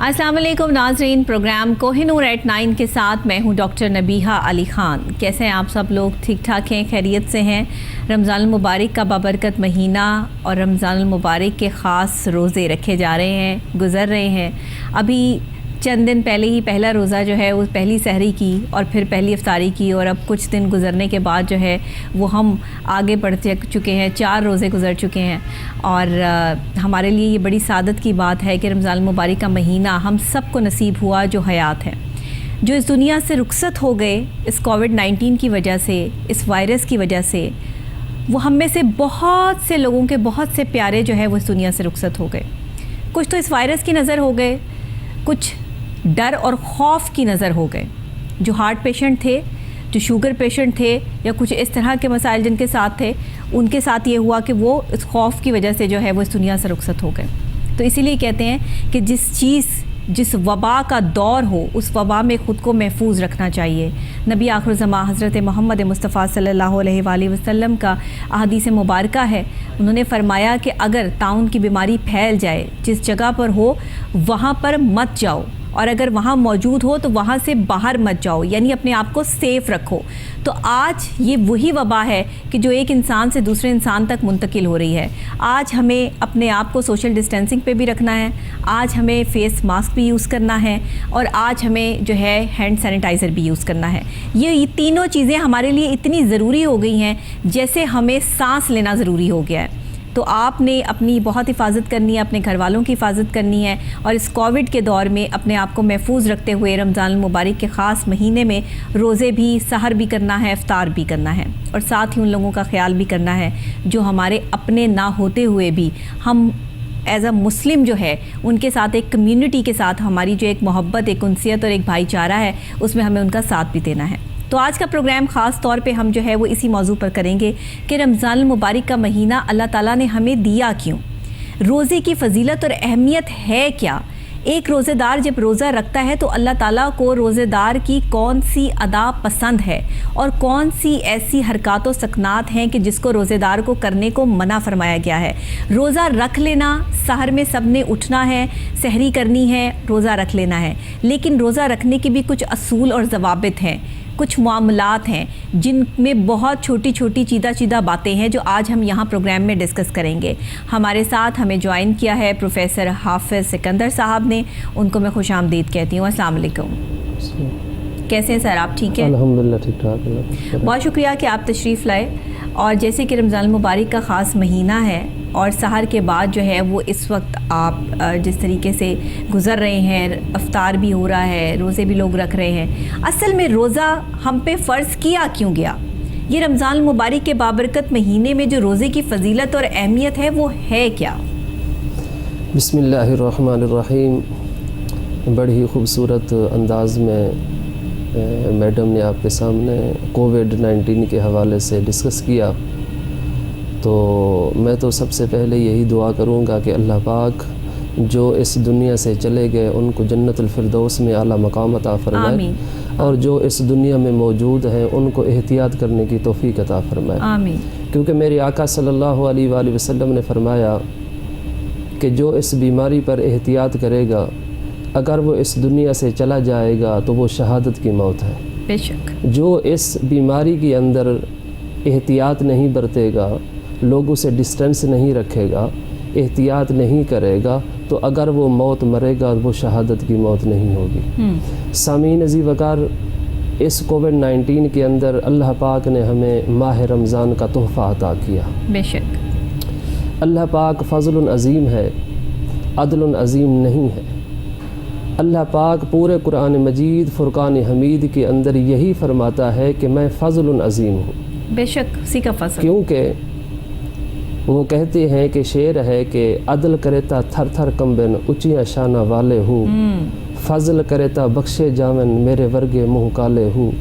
अस्सलाम वालेकुम नाज़रीन, प्रोग्राम कोहिनूर एट 9 के साथ मैं हूं डॉक्टर नबीहा अली ख़ान। कैसे हैं आप सब लोग? ठीक ठाक हैं, खैरियत से हैं? रमज़ान मुबारक का बाबरकत महीना और रमज़ान मुबारक के ख़ास रोज़े रखे जा रहे हैं, गुज़र रहे हैं। अभी चंद दिन पहले ही पहला रोज़ा जो है वो पहली सहरी की और फिर पहली इफ्तारी की, और अब कुछ दिन गुज़रने के बाद जो है वो हम आगे बढ़ चुके हैं, 4 रोज़े गुज़र चुके हैं। और हमारे लिए ये बड़ी सादत की बात है कि रमज़ान मुबारक का महीना हम सबको नसीब हुआ जो हयात है, जो इस दुनिया से रुखसत हो गए इस कोविड-19 की वजह से, इस वायरस की वजह से। वो हम में से बहुत से लोगों के बहुत से प्यारे जो है वो इस दुनिया से रुखसत हो गए। कुछ तो इस वायरस की नज़र हो गए, कुछ डर और ख़ौफ की नज़र हो गए। जो हार्ट पेशेंट थे, जो शुगर पेशेंट थे, या कुछ इस तरह के मसाइल जिनके साथ थे, उनके साथ ये हुआ कि वो इस खौफ की वजह से जो है वो इस दुनिया से रुखसत हो गए। तो इसीलिए कहते हैं कि जिस वबा का दौर हो उस वबा में ख़ुद को महफूज रखना चाहिए। नबी आखिर ज़मां हज़रत मोहम्मद मुस्तफ़ा सल्लल्लाहु अलैहि वसल्लम का अहदीस मुबारका है, उन्होंने फ़रमाया कि अगर ताउन की बीमारी फैल जाए, जिस जगह पर हो वहाँ पर मत जाओ, और अगर वहाँ मौजूद हो तो वहाँ से बाहर मत जाओ, यानी अपने आप को सेफ़ रखो। तो आज ये वही वबा है कि जो एक इंसान से दूसरे इंसान तक मुंतकिल हो रही है। आज हमें अपने आप को सोशल डिस्टेंसिंग पे भी रखना है, आज हमें फेस मास्क भी यूज़ करना है, और आज हमें जो है हैंड सैनिटाइज़र भी यूज़ करना है। ये तीनों चीज़ें हमारे लिए इतनी ज़रूरी हो गई हैं जैसे हमें सांस लेना ज़रूरी हो गया है। तो आपने अपनी बहुत हिफाजत करनी है, अपने घर वालों की हिफाजत करनी है, और इस कोविड के दौर में अपने आप को महफूज रखते हुए रमज़ान मुबारक के ख़ास महीने में रोज़े भी, सहर भी करना है, इफ्तार भी करना है, और साथ ही उन लोगों का ख्याल भी करना है जो हमारे अपने ना होते हुए भी हम एज़ अ मुस्लिम जो है उनके साथ, एक कम्युनिटी के साथ हमारी जो एक मोहब्बत, एक उनसियत और एक भाईचारा है, उसमें हमें उनका साथ भी देना है। तो आज का प्रोग्राम ख़ास तौर पे हम जो है वो इसी मौजू पर करेंगे कि रमज़ान मुबारक का महीना अल्लाह ताला ने हमें दिया क्यों, रोज़े की फ़जीलत और अहमियत है क्या। एक रोज़ेदार जब रोज़ा रखता है तो अल्लाह ताला को रोज़ेदार की कौन सी अदा पसंद है और कौन सी ऐसी हरकत व सकनात हैं कि जिसको रोज़ेदार को करने को मना फरमाया गया है। रोज़ा रख लेना, सहर में सब ने उठना है, सहरी करनी है, रोज़ा रख लेना है, लेकिन रोज़ा रखने के भी कुछ असूल और ज़वाबित हैं, कुछ मामलात हैं जिनमें बहुत छोटी छोटी चीदा बातें हैं जो आज हम यहाँ प्रोग्राम में डिस्कस करेंगे। हमारे साथ हमें ज्वाइन किया है प्रोफेसर हाफिज़ सिकंदर साहब ने, उनको मैं खुशामदीद कहती हूँ। अस्सलाम वालेकुम। कैसे हैं सर, आप ठीक हैं? अल्हम्दुलिल्लाह ठीक ठाक। बहुत शुक्रिया कि आप तशरीफ़ लाए। और जैसे कि रमज़ान मुबारक का ख़ास महीना है और सहर के बाद जो है वो इस वक्त आप जिस तरीके से गुज़र रहे हैं, इफ्तार भी हो रहा है, रोज़े भी लोग रख रहे हैं। असल में रोज़ा हम पे फ़र्ज़ किया क्यों गया? ये रमज़ान मुबारक के बाबरकत महीने में जो रोज़े की फ़जीलत और अहमियत है वो है क्या? बिस्मिल्लाहिर्रहमानिर्रहीम। बड़ी ही खूबसूरत अंदाज़ में मैडम ने आपके सामने कोविड-19 के हवाले से डिस्कस किया। तो मैं तो सबसे पहले यही दुआ करूँगा कि अल्लाह पाक जो इस दुनिया से चले गए उनको जन्नतुल फिरदौस में आला मकाम अता फरमाए, और जो इस दुनिया में मौजूद हैं उनको एहतियात करने की तौफीक अता फरमाए। आमीन। क्योंकि मेरे आका सल्लल्लाहु अलैहि वसल्लम ने फरमाया कि जो इस बीमारी पर एहतियात करेगा, अगर वो इस दुनिया से चला जाएगा तो वो शहादत की मौत है। बेशक। जो इस बीमारी के अंदर एहतियात नहीं बरतेगा, लोगों से डिस्टेंस नहीं रखेगा, एहतियात नहीं करेगा, तो अगर वो मौत मरेगा वो शहादत की मौत नहीं होगी। सामीन अज़ी वकार, इस कोविड-19 के अंदर अल्लाह पाक ने हमें माह रमज़ान का तोहफ़ा अता किया। बेशक। अल्लाह पाक फ़ज़लुन अज़ीम है, अदलुन अज़ीम नहीं है। अल्लाह पाक पूरे कुरान मजीद फ़ुरक़ान हमीद के अंदर यही फरमाता है कि मैं फ़ज़लुन अज़ीम हूँ। बेशक, उसी का फ़ज़ल। क्योंकि वो कहते हैं कि शेर है कि अदल करेता थर थर कंबन ऊँचिया शाना वाले हूँ, फ़ज़ल करेता बख्शे जावन मेरे वर्गे मुँह काले हूँ।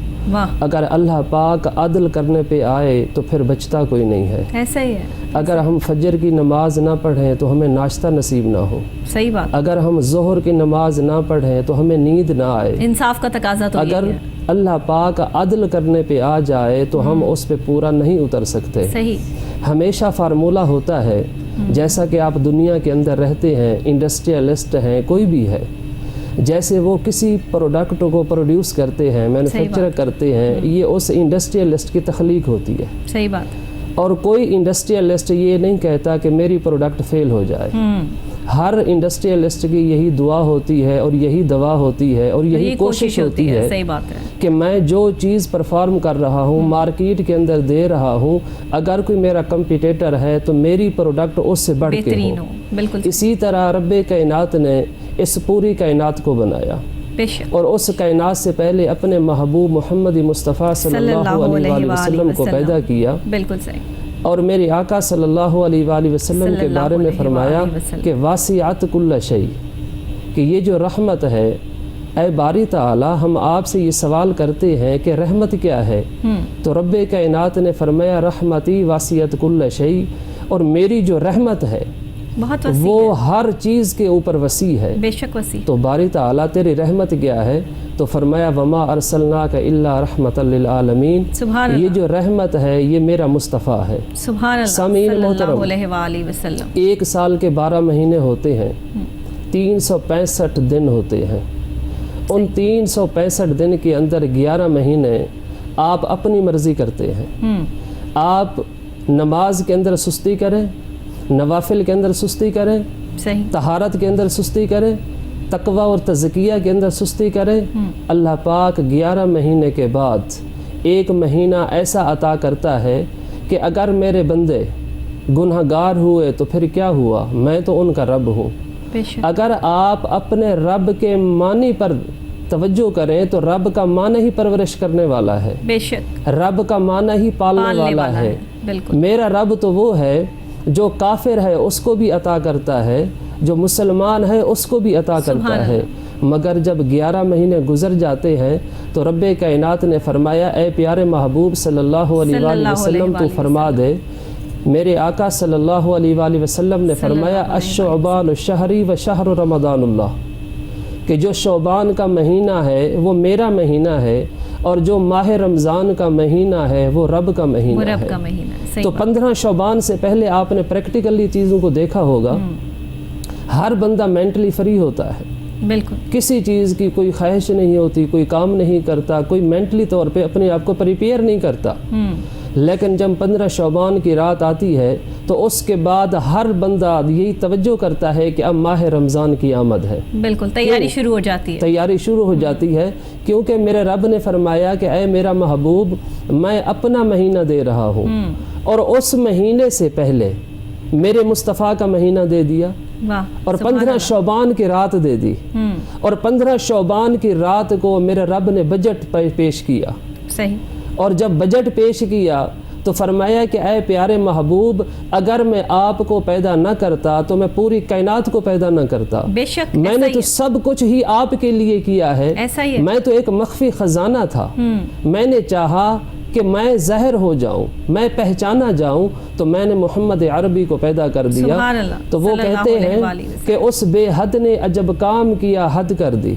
अगर अल्लाह पाक अदल करने पे आए तो फिर बचता कोई नहीं है। ऐसा ही है। अगर हम फजर की नमाज ना पढ़ें तो हमें नाश्ता नसीब ना हो। सही बात। अगर हम ज़ोहर की नमाज ना पढ़ें तो हमें नींद ना आए। इंसाफ का तकाजा तो अगर अल्लाह पाक अदल करने पे आ जाए तो हम उस पे पूरा नहीं उतर सकते। सही। हमेशा फार्मूला होता है, जैसा कि आप दुनिया के अंदर रहते हैं, इंडस्ट्रियलिस्ट हैं, कोई भी है, جیسے وہ کسی پروڈکٹ کو پروڈیوس کرتے ہیں، مینوفیکچر کرتے ہیں، یہ اس انڈسٹریلسٹ کی تخلیق ہوتی ہے. صحیح بات. اور کوئی انڈسٹریلسٹ یہ نہیں کہتا کہ میری پروڈکٹ فیل ہو جائے. ہر انڈسٹریلسٹ کی یہی دعا ہوتی ہے اور یہی دوا ہوتی ہے اور یہی کوشش ہوتی ہے. صحیح بات ہے کہ میں جو چیز پرفارم کر رہا ہوں، مارکیٹ کے اندر دے رہا ہوں، اگر کوئی میرا کمپیٹیٹر ہے تو میری پروڈکٹ اس سے بڑھ کے ہو. بالکل. اسی طرح رب کائنات نے اس پوری کائنات کو بنایا اور اس کائنات سے پہلے اپنے محبوب محمد مصطفیٰ صلی اللہ علیہ وسلم کو پیدا کیا. بالکل صحیح. اور میرے آقا صلی اللہ علیہ وآلہ وسلم کے بارے میں فرمایا کہ واسعت کل شیء، کہ یہ جو رحمت ہے، اے باری تعالی ہم آپ سے یہ سوال کرتے ہیں کہ رحمت کیا ہے؟ تو رب کائنات نے فرمایا رحمتی واسعت کل شیء، اور میری جو رحمت ہے بہت وسیع وہ ہر چیز کے اوپر وسیع ہے. بے شک وسیع. تو باری تعالیٰ تیری رحمت کیا ہے؟ تو فرمایا وما ارسلناک الا رحمت للعالمین. سبحان اللہ. یہ جو رحمت ہے یہ میرا مصطفیٰ ہے. سبحان اللہ. سامعین محترم، صلی اللہ علیہ وسلم. 1 سال کے 12 مہینے ہوتے ہیں، 365 دن ہوتے ہیں. ان 365 دن کے اندر 11 مہینے آپ اپنی مرضی کرتے ہیں. آپ نماز کے اندر سستی کریں، نوافل کے اندر سستی کریں، صحیح، طہارت کے اندر سستی کریں، تقوی اور تزکیہ کے اندر سستی کریں. اللہ پاک 11 مہینے کے بعد 1 مہینہ ایسا عطا کرتا ہے کہ اگر میرے بندے گناہ گار ہوئے تو پھر کیا ہوا؟ میں تو ان کا رب ہوں. اگر آپ اپنے رب کے معنی پر توجہ کریں تو رب کا معنی ہی پرورش کرنے والا ہے. بے شک. رب کا معنی ہی پالنے والا ہے. میرا رب تو وہ ہے جو کافر ہے اس کو بھی عطا کرتا ہے، جو مسلمان ہے اس کو بھی عطا کرتا ہے. مگر جب 11 مہینے گزر جاتے ہیں تو رب کائنات نے فرمایا اے پیارے محبوب صلی اللہ علیہ وآلہ وسلم تو فرما دے. میرے آقا صلی اللہ علیہ وآلہ وسلم نے فرمایا الشعبان شہری و شہر رمضان اللہ، کہ جو شعبان کا مہینہ ہے وہ میرا مہینہ ہے اور جو ماہ رمضان کا مہینہ ہے وہ رب کا مہینہ ہے. تو 15 شعبان سے پہلے آپ نے پریکٹیکلی چیزوں کو دیکھا ہوگا. ہر بندہ مینٹلی فری ہوتا ہے، بالکل، کسی چیز کی کوئی خواہش نہیں ہوتی، کوئی کام نہیں کرتا، کوئی مینٹلی طور پہ اپنے آپ کو پریپیئر نہیں کرتا. لیکن جب 15 شعبان کی رات آتی ہے تو اس کے بعد ہر بندہ یہی توجہ کرتا ہے کہ اب ماہ رمضان کی آمد ہے. بالکل، تیاری شروع ہو جاتی ہے. تیاری شروع ہو جاتی ہے کیونکہ میرے رب نے فرمایا کہ اے میرا محبوب میں اپنا مہینہ دے رہا ہوں اور اس مہینے سے پہلے میرے مصطفیٰ کا مہینہ دے دیا اور 15 شعبان کی رات دے دی. اور 15 شعبان کی رات کو میرے رب نے بجٹ پیش کیا. صحیح. اور جب بجٹ پیش کیا تو فرمایا کہ اے پیارے محبوب اگر میں آپ کو پیدا نہ کرتا تو میں پوری کائنات کو پیدا نہ کرتا. بے شک. میں نے تو سب کچھ ہی آپ کے لیے کیا ہے. ایسا ہی ہے. میں تو ایک مخفی خزانہ تھا. میں نے چاہا کہ میں ظاہر ہو جاؤں، میں پہچانا جاؤں، تو میں نے محمد عربی کو پیدا کر دیا. تو وہ کہتے ہیں کہ اس بے حد نے عجب کام کیا حد کر دی.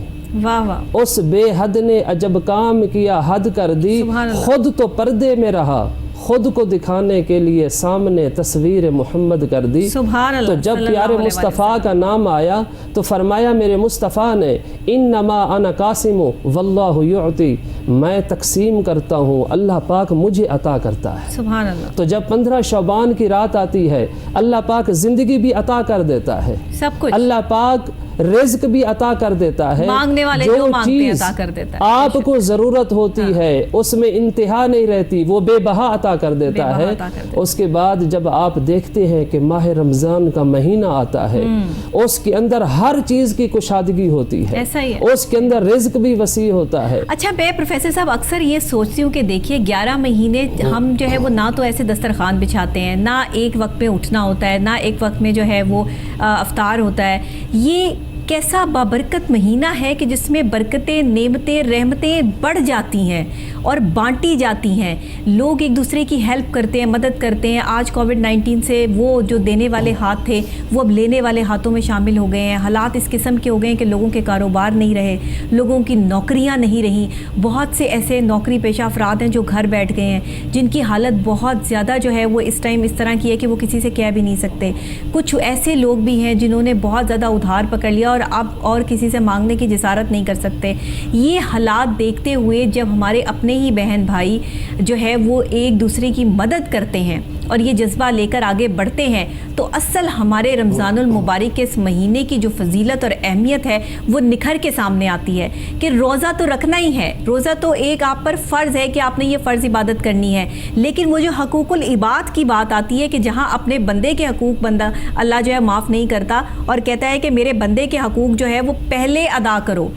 اس بے حد نے عجب کام کیا حد کر دی. خود تو پردے میں رہا، خود کو دکھانے کے لیے سامنے تصویر محمد کر دی. تو جب پیارے مصطفیٰ کا نام آیا تو فرمایا میرے مصطفیٰ نے انما انا قاسم واللہ یعطی، میں تقسیم کرتا ہوں، اللہ پاک مجھے عطا کرتا ہے. سبحان اللہ. تو جب 15 شعبان کی رات آتی ہے اللہ پاک زندگی بھی عطا کر دیتا ہے، سب کچھ. اللہ پاک رزق بھی عطا کر دیتا ہے. مانگنے والے جو مانگتے ہیں عطا کر دیتا ہے. آپ کو ضرورت ہوتی ہے اس میں انتہا نہیں رہتی، وہ بے بہا عطا کر دیتا ہے. اس کے بعد جب آپ دیکھتے ہیں کہ ماہ رمضان کا مہینہ آتا ہے اس کے اندر ہر چیز کی کشادگی ہوتی ہے، اس کے اندر رزق بھی وسیع ہوتا ہے. اچھا میں پروفیسر صاحب اکثر یہ سوچتی ہوں کہ دیکھیے 11 مہینے ہم جو ہے وہ نہ تو ایسے دسترخوان بچھاتے ہیں، نہ ایک وقت میں اٹھنا ہوتا ہے، نہ ایک وقت میں جو ہے وہ افطار ہوتا ہے. یہ کیسا بابرکت مہینہ ہے کہ جس میں برکتیں، نعمتیں، رحمتیں بڑھ جاتی ہیں और बांटी जाती हैं, लोग एक दूसरे की हेल्प करते हैं, मदद करते हैं। आज कोविड-19 से वो जो देने वाले हाथ थे वो अब लेने वाले हाथों में शामिल हो गए हैं। हालात इस किस्म के हो गए हैं कि लोगों के कारोबार नहीं रहे, लोगों की नौकरियां नहीं रहीं। बहुत से ऐसे नौकरी पेशा अफराद हैं जो घर बैठ गए हैं, जिनकी हालत बहुत ज़्यादा जो है वो इस टाइम इस तरह की है कि वो किसी से कह भी नहीं सकते। कुछ ऐसे लोग भी हैं जिन्होंने बहुत ज़्यादा उधार पकड़ लिया और अब और किसी से मांगने की जिसारत नहीं कर सकते। ये हालात देखते हुए जब हमारे अपने ही बहन भाई जो है वो एक दूसरे की मदद करते हैं और ये जज्बा लेकर आगे बढ़ते हैं, तो असल हमारे रमज़ानुल मुबारक के इस महीने की जो फजीलत और अहमियत है वो निखर के सामने आती है कि रोज़ा तो रखना ही है। रोज़ा तो एक आप पर फ़र्ज़ है कि आपने ये फ़र्ज़ इबादत करनी है, लेकिन वो जो हकूकुल इबाद की बात आती है कि जहाँ अपने बंदे के हकूक़ बंदा अल्लाह जो है माफ़ नहीं करता और कहता है कि मेरे बंदे के हकूक़ जो है वो पहले अदा करो।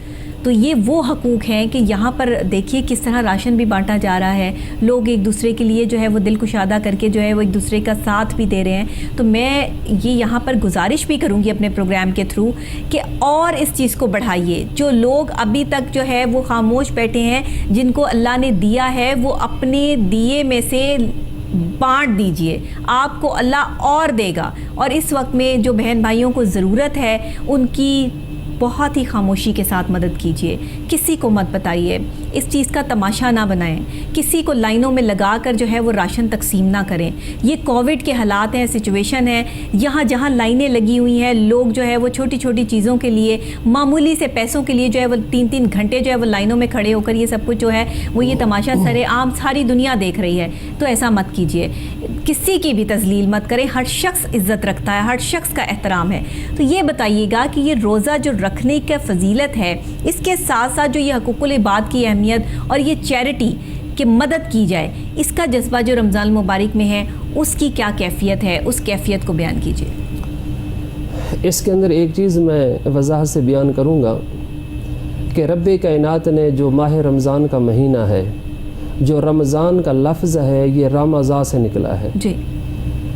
तो ये वो हकूक़ हैं कि यहाँ पर देखिए किस तरह राशन भी बांटा जा रहा है, लोग एक दूसरे के लिए जो है वो दिल कुशादा करके जो है वो एक दूसरे का साथ भी दे रहे हैं। तो मैं ये यहाँ पर गुजारिश भी करूँगी अपने प्रोग्राम के थ्रू कि और इस चीज़ को बढ़ाइए। जो लोग अभी तक जो है वो खामोश बैठे हैं, जिनको अल्लाह ने दिया है वो अपने दिए में से बांट दीजिए, आपको अल्लाह और देगा। और इस वक्त में जो बहन भाइयों को ज़रूरत है उनकी बहुत ही खामोशी के साथ मदद कीजिए, किसी को मत बताइए, इस चीज़ का तमाशा ना बनाएं, किसी को लाइनों में लगा कर जो है वो राशन तकसीम ना करें। ये कोविड के हालात हैं, सिचुएशन है, यहाँ जहाँ लाइनें लगी हुई हैं, लोग जो है वो छोटी छोटी चीज़ों के लिए, मामूली से पैसों के लिए जो है वो 3-3 घंटे जो है वो लाइनों में खड़े होकर ये सब कुछ जो है वो ये तमाशा सरेआम सारी दुनिया देख रही है। तो ऐसा मत कीजिए, किसी की भी तजलील मत करें। हर शख्स इज़्ज़त रखता है, हर शख्स का एहतराम है। तो ये बताइएगा कि ये रोज़ा जो रखने का फजीलत है, इसके साथ साथ जो ये हकूकुल इबाद की अहमियत और ये चैरिटी कि मदद की जाए, इसका जज्बा जो रमज़ान मुबारक में है उसकी क्या कैफियत है, उस कैफियत को बयान कीजिए। इसके अंदर एक चीज़ मैं वजाहत से बयान करूँगा कि रब्बे कायनात ने जो माह रमज़ान का महीना है, जो रमज़ान का लफ्ज़ है ये रामज़ा से निकला है जी।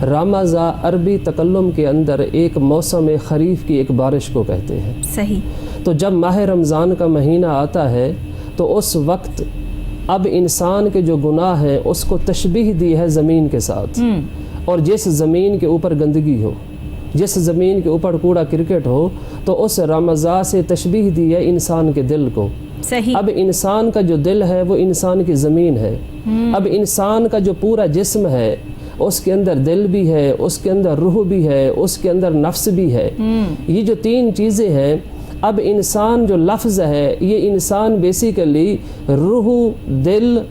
रामज़ा अरबी तकल्लुम के अंदर एक मौसम खरीफ की एक बारिश को कहते हैं। सही। तो जब माह रमज़ान का महीना आता है तो उस वक्त अब इंसान के जो गुनाह हैं उसको तशबीह दी है ज़मीन के साथ, और जिस ज़मीन के ऊपर गंदगी हो, जिस ज़मीन के ऊपर कूड़ा क्रिकेट हो, तो उस रमज़ा से तशबीह दी है इंसान के दिल को। सही। अब इंसान का जो दिल है वो इंसान की ज़मीन है। अब इंसान का जो पूरा जिस्म है उसके अंदर दिल भी है, उसके अंदर रूह भी है, उसके अंदर नफ्स भी है। ये जो 3 चीज़ें हैं, अब इंसान जो लफ्ज़ है ये इंसान बेसिकली रूह, दिल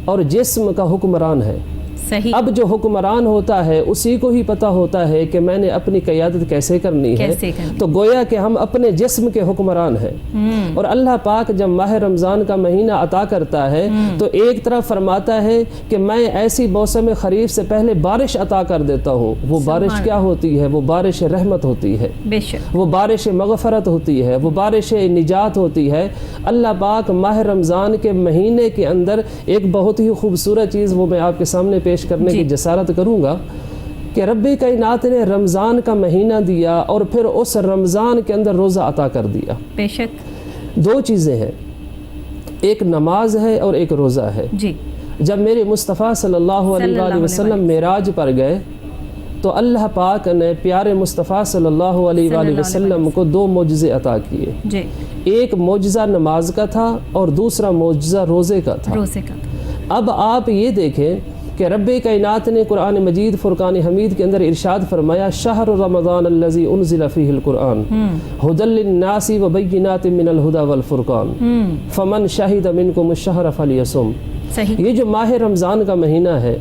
और जिस्म का हुक्मरान है। सही। अब जो हुक्मरान होता है उसी को ही पता होता है कि मैंने अपनी क़यादत कैसे करनी है। तो गोया कि हम अपने जिस्म के हुक्मरान हैं। और अल्लाह पाक जब माह रमज़ान का महीना अता करता है तो एक तरफ फरमाता है कि मैं ऐसी मौसम खरीफ से पहले बारिश अता कर देता हूँ। वो बारिश क्या होती है? वो बारिश रहमत होती है, वो बारिश मग़फ़रत होती है, वो बारिश निजात होती है। अल्लाह पाक माह रमज़ान के महीने के अंदर एक बहुत ही खूबसूरत चीज़ वो मैं आपके सामने पेश करने की जसारत करूँगा कि रब्बे कायनात ने रमज़ान का महीना दिया और फिर उस रमज़ान के अंदर रोज़ा अता कर दिया। बेशक 2 चीज़ें हैं, एक नमाज है और एक रोज़ा है जी। जब मेरे मुस्तफ़ा सल्लल्लाहु अलैहि वसल्लम मेराज पर गए तो अल्लाह पाक ने प्यारे मुस्तफ़ा सल्लल्लाहु अलैहि वसल्लम को 2 मोजज़े अता किए जी। एक मोजज़ा नमाज का था और दूसरा मोजज़ा रोज़े का था। अब आप ये देखें कि रब्बे कायनात ने कुरान मजीद फुरकान हमीद के अंदर इरशाद फरमाया, शहर रमज़ान अल्लज़ी उनज़िल फ़ीहिल कुरान हुदल लिन्नासी व बय्यिनातिन मिनल हुदा वल फुरकान फमन शहिद मिनकुमुश शहर फलियसुम। ये जो माह रमज़ान का महीना है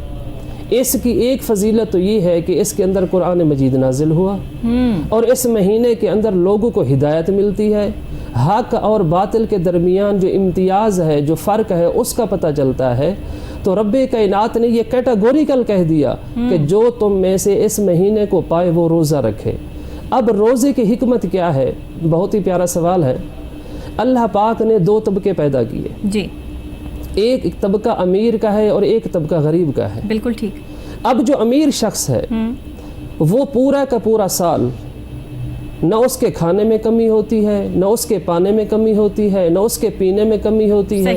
इसकी एक फजीलत तो ये है कि इसके अंदर कुरान मजीद नाजिल हुआ और इस महीने के अंदर लोगों को हिदायत मिलती है, हक और बातिल के दरमियान जो इम्तियाज़ है, जो फ़र्क है उसका पता चलता है। तो रब्बे कायनात ने ये कैटेगोरिकल कह दिया कि जो तुम में से इस महीने को पाए वो रोज़ा रखे। अब रोज़े की हिकमत क्या है? बहुत ही प्यारा सवाल है। अल्लाह पाक ने 2 तबके पैदा किए जी। एक तबका अमीर का है और एक तबका गरीब का है। बिल्कुल ठीक। अब जो अमीर शख्स है वो पूरा का पूरा साल न उसके खाने में कमी होती है, न उसके पाने में कमी होती है, न उसके पीने में कमी होती है।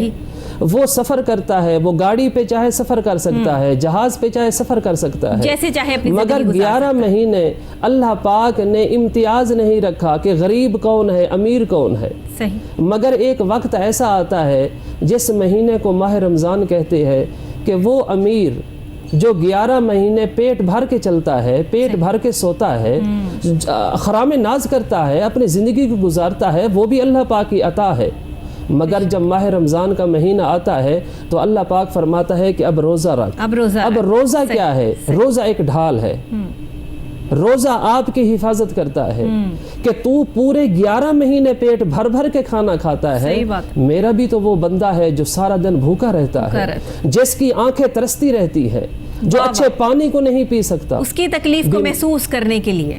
وہ سفر کرتا ہے، وہ گاڑی پہ چاہے سفر کر سکتا ہے، جہاز پہ چاہے سفر کر سکتا ہے، جیسے چاہے اپنی مگر 11 مہینے اللہ پاک نے امتیاز نہیں رکھا کہ غریب کون ہے، امیر کون ہے۔ صحیح۔ مگر ایک وقت ایسا آتا ہے جس مہینے کو ماہ رمضان کہتے ہیں کہ وہ امیر جو 11 مہینے پیٹ بھر کے چلتا ہے، پیٹ بھر کے سوتا ہے، خرام ناز کرتا ہے، اپنی زندگی کو گزارتا ہے، وہ بھی اللہ پاک کی عطا ہے۔ مگر جب ماہ رمضان کا مہینہ آتا ہے تو اللہ پاک فرماتا ہے کہ اب روزہ رکھ۔ اب روزہ کیا ہے؟ روزہ ایک ڈھال ہے، روزہ آپ کی حفاظت کرتا ہے کہ تو پورے 11 مہینے پیٹ بھر بھر کے کھانا کھاتا ہے، میرا بھی تو وہ بندہ ہے جو سارا دن بھوکا رہتا ہے، جس کی آنکھیں ترستی رہتی ہے، جو اچھے پانی کو نہیں پی سکتا، اس کی تکلیف کو محسوس کرنے کے لیے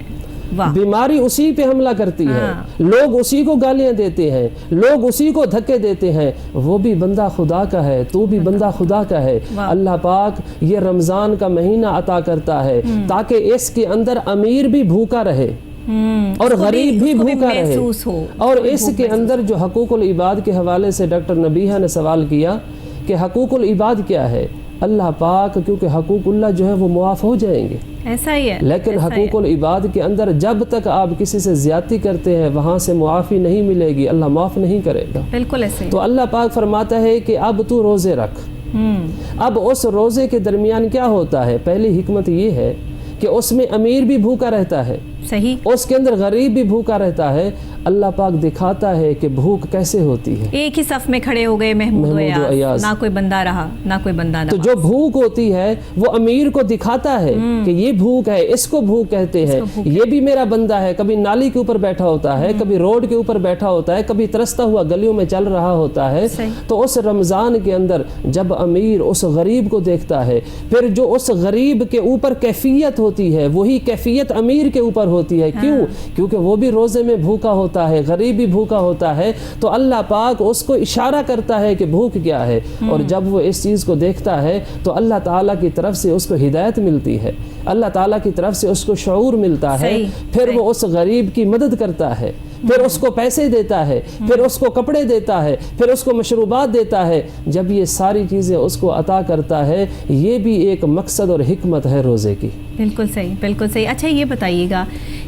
بیماری اسی پہ حملہ کرتی ہے، لوگ اسی کو گالیاں دیتے ہیں، لوگ اسی کو دھکے دیتے ہیں، وہ بھی بندہ خدا کا ہے، تو بھی بندہ خدا کا ہے۔ اللہ پاک یہ رمضان کا مہینہ عطا کرتا ہے تاکہ اس کے اندر امیر بھی بھوکا رہے اور غریب بھی بھوکا رہے۔ اور اس کے اندر جو حقوق العباد کے حوالے سے ڈاکٹر نبیہہ نے سوال کیا کہ حقوق العباد کیا ہے، اللہ پاک کیونکہ حقوق اللہ جو ہے وہ معاف ہو جائیں گے، ایسا ہی ہے، لیکن حقوق العباد کے اندر جب تک آپ کسی سے زیادتی کرتے ہیں وہاں سے معافی نہیں ملے گی، اللہ معاف نہیں کرے گا۔ بالکل ایسے تو اللہ پاک فرماتا ہے کہ اب تو روزے رکھ۔ اب اس روزے کے درمیان کیا ہوتا ہے؟ پہلی حکمت یہ ہے کہ اس میں امیر بھی بھوکا رہتا ہے، صحیح، اس کے اندر غریب بھی بھوکا رہتا ہے۔ اللہ پاک دکھاتا ہے کہ بھوک کیسے ہوتی ہے۔ ایک ہی صف میں کھڑے ہو گئے محمود و ایاز، نہ کوئی بندہ رہا نہ کوئی بندہ نہ۔ تو جو بھوک ہوتی ہے وہ امیر کو دکھاتا ہے کہ یہ بھوک ہے، اس کو بھوک کہتے ہیں، یہ بھی میرا بندہ ہے، کبھی نالی کے اوپر بیٹھا ہوتا ہے، کبھی روڈ کے اوپر بیٹھا ہوتا ہے، کبھی ترستا ہوا گلیوں میں چل رہا ہوتا ہے۔ تو اس رمضان کے اندر جب امیر اس غریب کو دیکھتا ہے، پھر جو اس غریب کے اوپر کیفیت ہوتی ہے وہی کیفیت امیر کے اوپر ہوتی ہے۔ کیوں؟ کیونکہ وہ بھی روزے میں بھوکا ہوتا ہے، غریب بھی بھوکا ہوتا ہے، تو اللہ پاک اس کو اشارہ کرتا ہے کہ بھوک کیا ہے، اور جب وہ اس چیز کو دیکھتا ہے تو اللہ تعالیٰ کی طرف سے اس کو ہدایت ملتی ہے، اللہ تعالیٰ کی طرف سے اس کو شعور ملتا ہے، پھر وہ اس غریب کی مدد کرتا ہے، پھر اس کو پیسے دیتا ہے، پھر اس کو کپڑے دیتا ہے، پھر اس کو مشروبات دیتا ہے۔ جب یہ ساری چیزیں اس کو عطا کرتا ہے، یہ بھی ایک مقصد اور حکمت ہے روزے کی۔ بالکل صحیح، بالکل صحیح۔ اچھا یہ بتائیے گا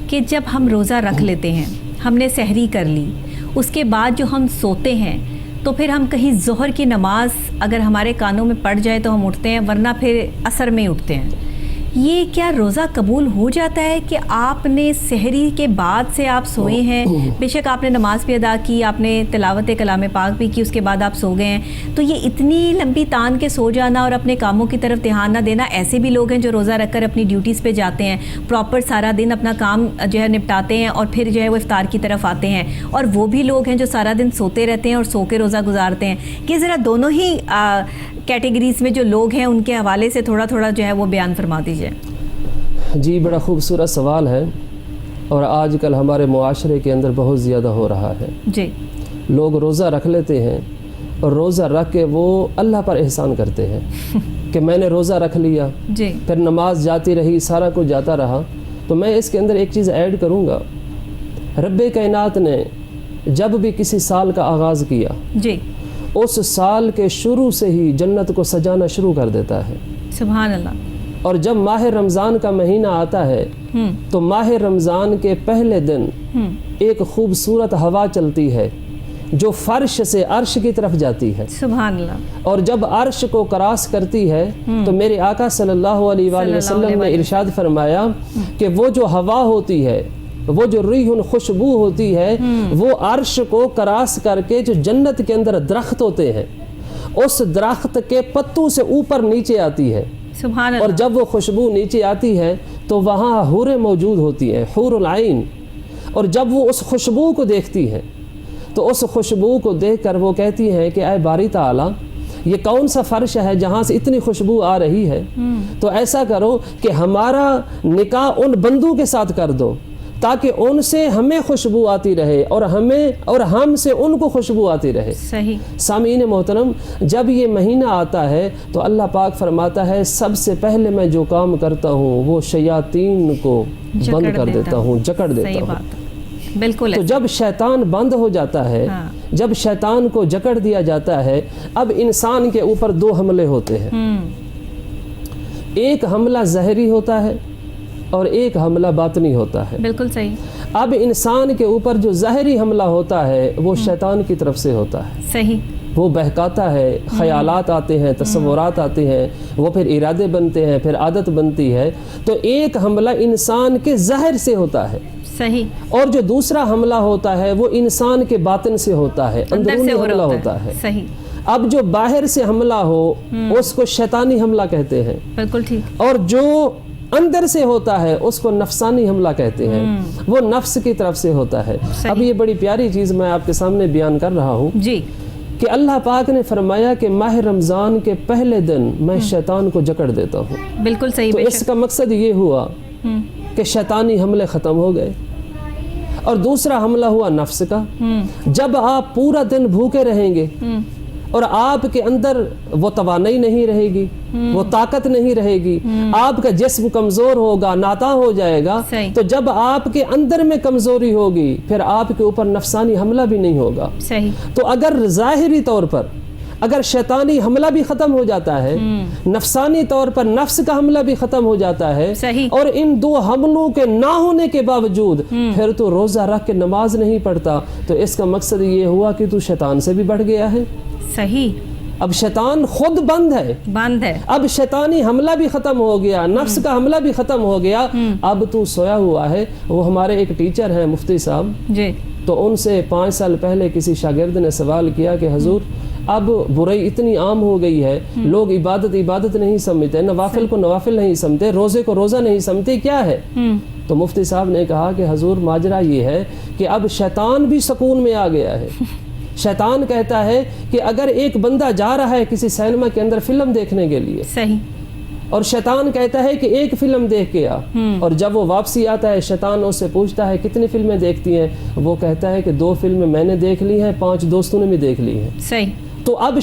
کہ جب ہم روزہ رکھ لیتے ہیں، ہم نے سحری کر لی، اس کے بعد جو ہم سوتے ہیں تو پھر ہم کہیں ظہر کی نماز اگر ہمارے کانوں میں پڑ جائے تو ہم اٹھتے ہیں، ورنہ پھر عصر میں اٹھتے ہیں، یہ کیا روزہ قبول ہو جاتا ہے کہ آپ نے سحری کے بعد سے آپ سوئے ہیں، بے شک آپ نے نماز بھی ادا کی، آپ نے تلاوت کلام پاک بھی کی، اس کے بعد آپ سو گئے ہیں، تو یہ اتنی لمبی تان کے سو جانا اور اپنے کاموں کی طرف دھیان نہ دینا، ایسے بھی لوگ ہیں جو روزہ رکھ کر اپنی ڈیوٹیز پہ جاتے ہیں، پراپر سارا دن اپنا کام جو ہے نپٹاتے ہیں اور پھر جو ہے وہ افطار کی طرف آتے ہیں، اور وہ بھی لوگ ہیں جو سارا دن سوتے رہتے ہیں اور سو کے روزہ گزارتے ہیں، کہ ذرا دونوں ہی کیٹیگریز میں جو لوگ ہیں ان کے حوالے سے تھوڑا تھوڑا جو ہے وہ بیان فرما دیجیے۔ جی بڑا خوبصورت سوال ہے، اور آج کل ہمارے معاشرے کے اندر بہت زیادہ ہو رہا ہے۔ جی، لوگ روزہ رکھ لیتے ہیں اور روزہ رکھ کے وہ اللہ پر احسان کرتے ہیں کہ میں نے روزہ رکھ لیا، جی، پھر نماز جاتی رہی، سارا کچھ جاتا رہا۔ تو میں اس کے اندر ایک چیز ایڈ کروں گا، رب کائنات نے جب بھی کسی سال کا آغاز کیا، جی، اس سال کے شروع سے ہی جنت کو سجانا شروع کر دیتا ہے۔ سبحان اللہ۔ اور جب ماہ رمضان کا مہینہ آتا ہے تو ماہ رمضان کے پہلے دن ایک خوبصورت ہوا چلتی ہے جو فرش سے عرش کی طرف جاتی ہے، سبحان اللہ، اور جب عرش کو کراس کرتی ہے تو میرے آقا صلی اللہ علیہ وآلہ وسلم نے ارشاد فرمایا کہ وہ جو ہوا ہوتی ہے، وہ جو ریح خوشبو ہوتی ہے، وہ عرش کو کراس کر کے جو جنت کے اندر درخت ہوتے ہیں اس درخت کے پتوں سے اوپر نیچے آتی ہے، سبحان اللہ، اور جب وہ خوشبو نیچے آتی ہے تو وہاں حوریں موجود ہوتی ہیں، حور العین، اور جب وہ اس خوشبو کو دیکھتی ہیں تو اس خوشبو کو دیکھ کر وہ کہتی ہیں کہ اے باری تعالیٰ، یہ کون سا فرش ہے جہاں سے اتنی خوشبو آ رہی ہے، تو ایسا کرو کہ ہمارا نکاح ان بندوں کے ساتھ کر دو تاکہ ان سے ہمیں خوشبو آتی رہے اور ہم سے ان کو خوشبو آتی رہے۔ صحیح۔ سامعین محترم، جب یہ مہینہ آتا ہے تو اللہ پاک فرماتا ہے سب سے پہلے میں جو کام کرتا ہوں وہ شیاطین کو بند کر دیتا ہوں، جکڑ دیتا ہوں۔ بالکل۔ تو جب شیطان بند ہو جاتا ہے، جب شیطان کو جکڑ دیا جاتا ہے، اب انسان کے اوپر 2 حملے ہوتے ہیں، ایک حملہ ظاہری ہوتا ہے اور ایک حملہ باطنی ہوتا ہے۔ بالکل صحیح۔ اب انسان کے اوپر جو ظاہری حملہ ہوتا ہے وہ شیطان کی طرف سے ہوتا ہے، صحیح، وہ بہکاتا ہے، خیالات آتے ہیں، تصورات آتے ہیں، وہ پھر ارادے بنتے ہیں، پھر عادت بنتی ہے۔ تو ایک حملہ انسان کے ظاہر سے ہوتا ہے، صحیح، اور جو دوسرا حملہ ہوتا ہے وہ انسان کے باطن سے ہوتا ہے، اندرونی حملہ ہوتا ہے۔ صحیح۔ اب جو باہر سے حملہ ہو اس کو شیطانی حملہ کہتے ہیں، بالکل ٹھیک۔ اور جو اندر سے ہوتا ہے اس کو نفسانی حملہ کہتے ہیں، وہ نفس کی طرف سے ہوتا ہے۔ اب یہ بڑی پیاری چیز میں آپ کے سامنے بیان کر رہا ہوں جی، کہ اللہ پاک نے فرمایا کہ ماہ رمضان کے پہلے دن میں شیطان کو جکڑ دیتا ہوں۔ بالکل صحیح۔ تو اس کا مقصد یہ ہوا کہ شیطانی حملے ختم ہو گئے، اور دوسرا حملہ ہوا نفس کا۔ جب آپ پورا دن بھوکے رہیں گے اور آپ کے اندر وہ توانائی نہیں رہے گی، وہ طاقت نہیں رہے گی، آپ کا جسم کمزور ہوگا، ناتا ہو جائے گا، تو جب آپ کے اندر میں کمزوری ہوگی پھر آپ کے اوپر نفسانی حملہ بھی نہیں ہوگا۔ صحیح۔ تو اگر ظاہری طور پر اگر شیطانی حملہ بھی ختم ہو جاتا ہے، نفسانی طور پر نفس کا حملہ بھی ختم ہو جاتا ہے، اور ان 2 حملوں کے نہ ہونے کے باوجود پھر تو روزہ رکھ کے نماز نہیں پڑھتا، تو اس کا مقصد یہ ہوا کہ تو شیطان سے بھی بڑھ گیا ہے۔ صحیح۔ اب شیطان خود بند ہے، اب شیطانی حملہ بھی ختم ہو گیا، نفس کا حملہ بھی ختم ہو گیا، اب تو سویا ہوا ہے۔ وہ ہمارے ایک ٹیچر ہیں مفتی صاحب جی، تو ان سے 5 سال پہلے کسی شاگرد نے سوال کیا کہ حضور اب برائی اتنی عام ہو گئی ہے، لوگ عبادت نہیں سمجھتے، نوافل کو نوافل نہیں سمجھتے، روزے کو روزہ نہیں سمجھتے، کیا ہے؟ تو مفتی صاحب نے کہا کہ حضور ماجرا یہ ہے کہ اب شیطان بھی سکون میں آ گیا ہے۔ شیطان کہتا ہے کہ اگر ایک بندہ جا رہا ہے کسی سینما کے اندر فلم دیکھنے کے لیے، صحیح، اور شیطان کہتا ہے کہ ایک فلم دیکھ کے آ، اور جب وہ واپسی آتا ہے شیطان اس سے پوچھتا ہے کتنی فلمیں دیکھتی ہیں، وہ کہتا ہے کہ 2 فلمیں میں نے دیکھ لی ہیں، 5 دوستوں نے بھی دیکھ لی ہیں۔ صحیح۔ تو اب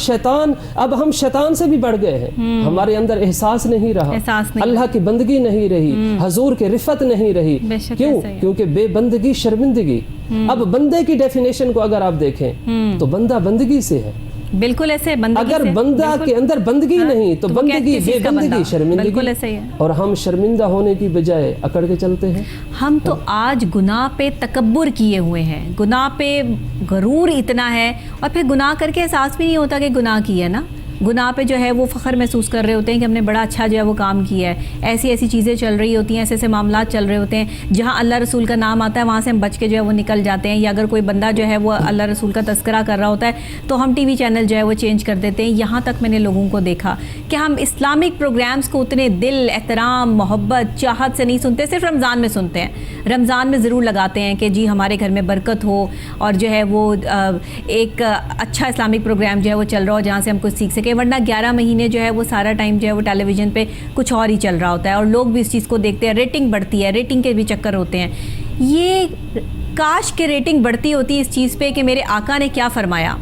ہم شیطان سے بھی بڑھ گئے ہیں، ہمارے اندر احساس نہیں رہا، اللہ کی بندگی نہیں رہی، حضور کی رفت نہیں رہی۔ کیوں؟ کیونکہ بے بندگی شرمندگی۔ اب بندے کی ڈیفینیشن کو اگر آپ دیکھیں تو بندہ بندگی سے ہے، بالکل ایسے بندگی اگر بندہ کے اندر بندگی نہیں تو بندگی بے بندگی شرمندگی، اور ہم شرمندہ ہونے کی بجائے اکڑ کے چلتے ہیں۔ ہم تو آج گناہ پہ تکبر کیے ہوئے ہیں، گناہ پہ غرور اتنا ہے، اور پھر گناہ کر کے احساس بھی نہیں ہوتا کہ گناہ کیا ہے نا۔ گناہ پہ جو ہے وہ فخر محسوس کر رہے ہوتے ہیں کہ ہم نے بڑا اچھا جو ہے وہ کام کیا ہے، ایسی چیزیں چل رہی ہوتی ہیں، ایسے معاملات چل رہے ہوتے ہیں، جہاں اللہ رسول کا نام آتا ہے وہاں سے ہم بچ کے جو ہے وہ نکل جاتے ہیں، یا اگر کوئی بندہ جو ہے وہ اللہ رسول کا تذکرہ کر رہا ہوتا ہے تو ہم ٹی وی چینل جو ہے وہ چینج کر دیتے ہیں۔ یہاں تک میں نے لوگوں کو دیکھا کہ ہم اسلامک پروگرامز کو اتنے دل، احترام، محبت، چاہت سے نہیں سنتے، صرف رمضان میں سنتے ہیں، رمضان میں ضرور لگاتے ہیں کہ جی ہمارے گھر میں برکت ہو، اور جو ہے وہ ایک اچھا اسلامک پروگرام جو ہے وہ چل رہا ہو جہاں سے ہم کچھ سیکھ سکیں، ورنہ 11 مہینے جو ہے وہ سارا ٹائم جو ہے وہ ٹیلی ویژن پہ کچھ اور ہی چل رہا ہوتا ہے، اور لوگ بھی اس چیز کو دیکھتے ہیں، ریٹنگ بڑھتی ہے، ریٹنگ کے بھی چکر ہوتے ہیں۔ یہ کاش کہ ریٹنگ بڑھتی ہوتی اس چیز پہ کہ میرے آقا نے کیا فرمایا،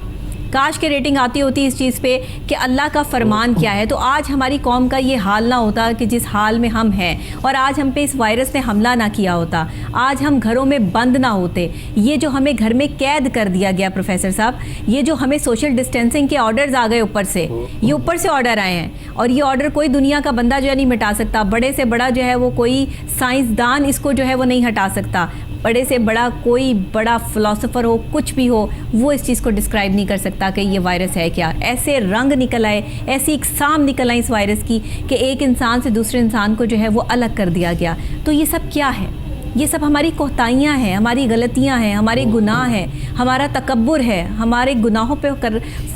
کاش کہ ریٹنگ آتی ہوتی اس چیز پہ کہ اللہ کا فرمان کیا ہے، تو آج ہماری قوم کا یہ حال نہ ہوتا کہ جس حال میں ہم ہیں، اور آج ہم پہ اس وائرس نے حملہ نہ کیا ہوتا، آج ہم گھروں میں بند نہ ہوتے۔ یہ جو ہمیں گھر میں قید کر دیا گیا پروفیسر صاحب، یہ جو ہمیں سوشل ڈسٹینسنگ کے آرڈرز آ گئے اوپر سے، یہ اوپر سے آرڈر آئے ہیں، اور یہ آرڈر کوئی دنیا کا بندہ جو ہے نہیں مٹا سکتا، بڑے سے بڑا جو ہے وہ کوئی سائنسدان اس کو جو ہے وہ نہیں ہٹا سکتا، بڑے سے بڑا کوئی بڑا فلاسفر ہو، کچھ بھی ہو، وہ اس چیز کو ڈسکرائب نہیں کر سکتا کہ یہ وائرس ہے کیا۔ ایسے رنگ نکل آئے، ایسی اقسام نکل آئی اس وائرس کی کہ ایک انسان سے دوسرے انسان کو جو ہے وہ الگ کر دیا گیا۔ تو یہ سب کیا ہے؟ یہ سب ہماری کوتاہیاں ہیں، ہماری غلطیاں ہیں، ہمارے گناہ ہیں، ہمارا تکبر ہے، ہمارے گناہوں پہ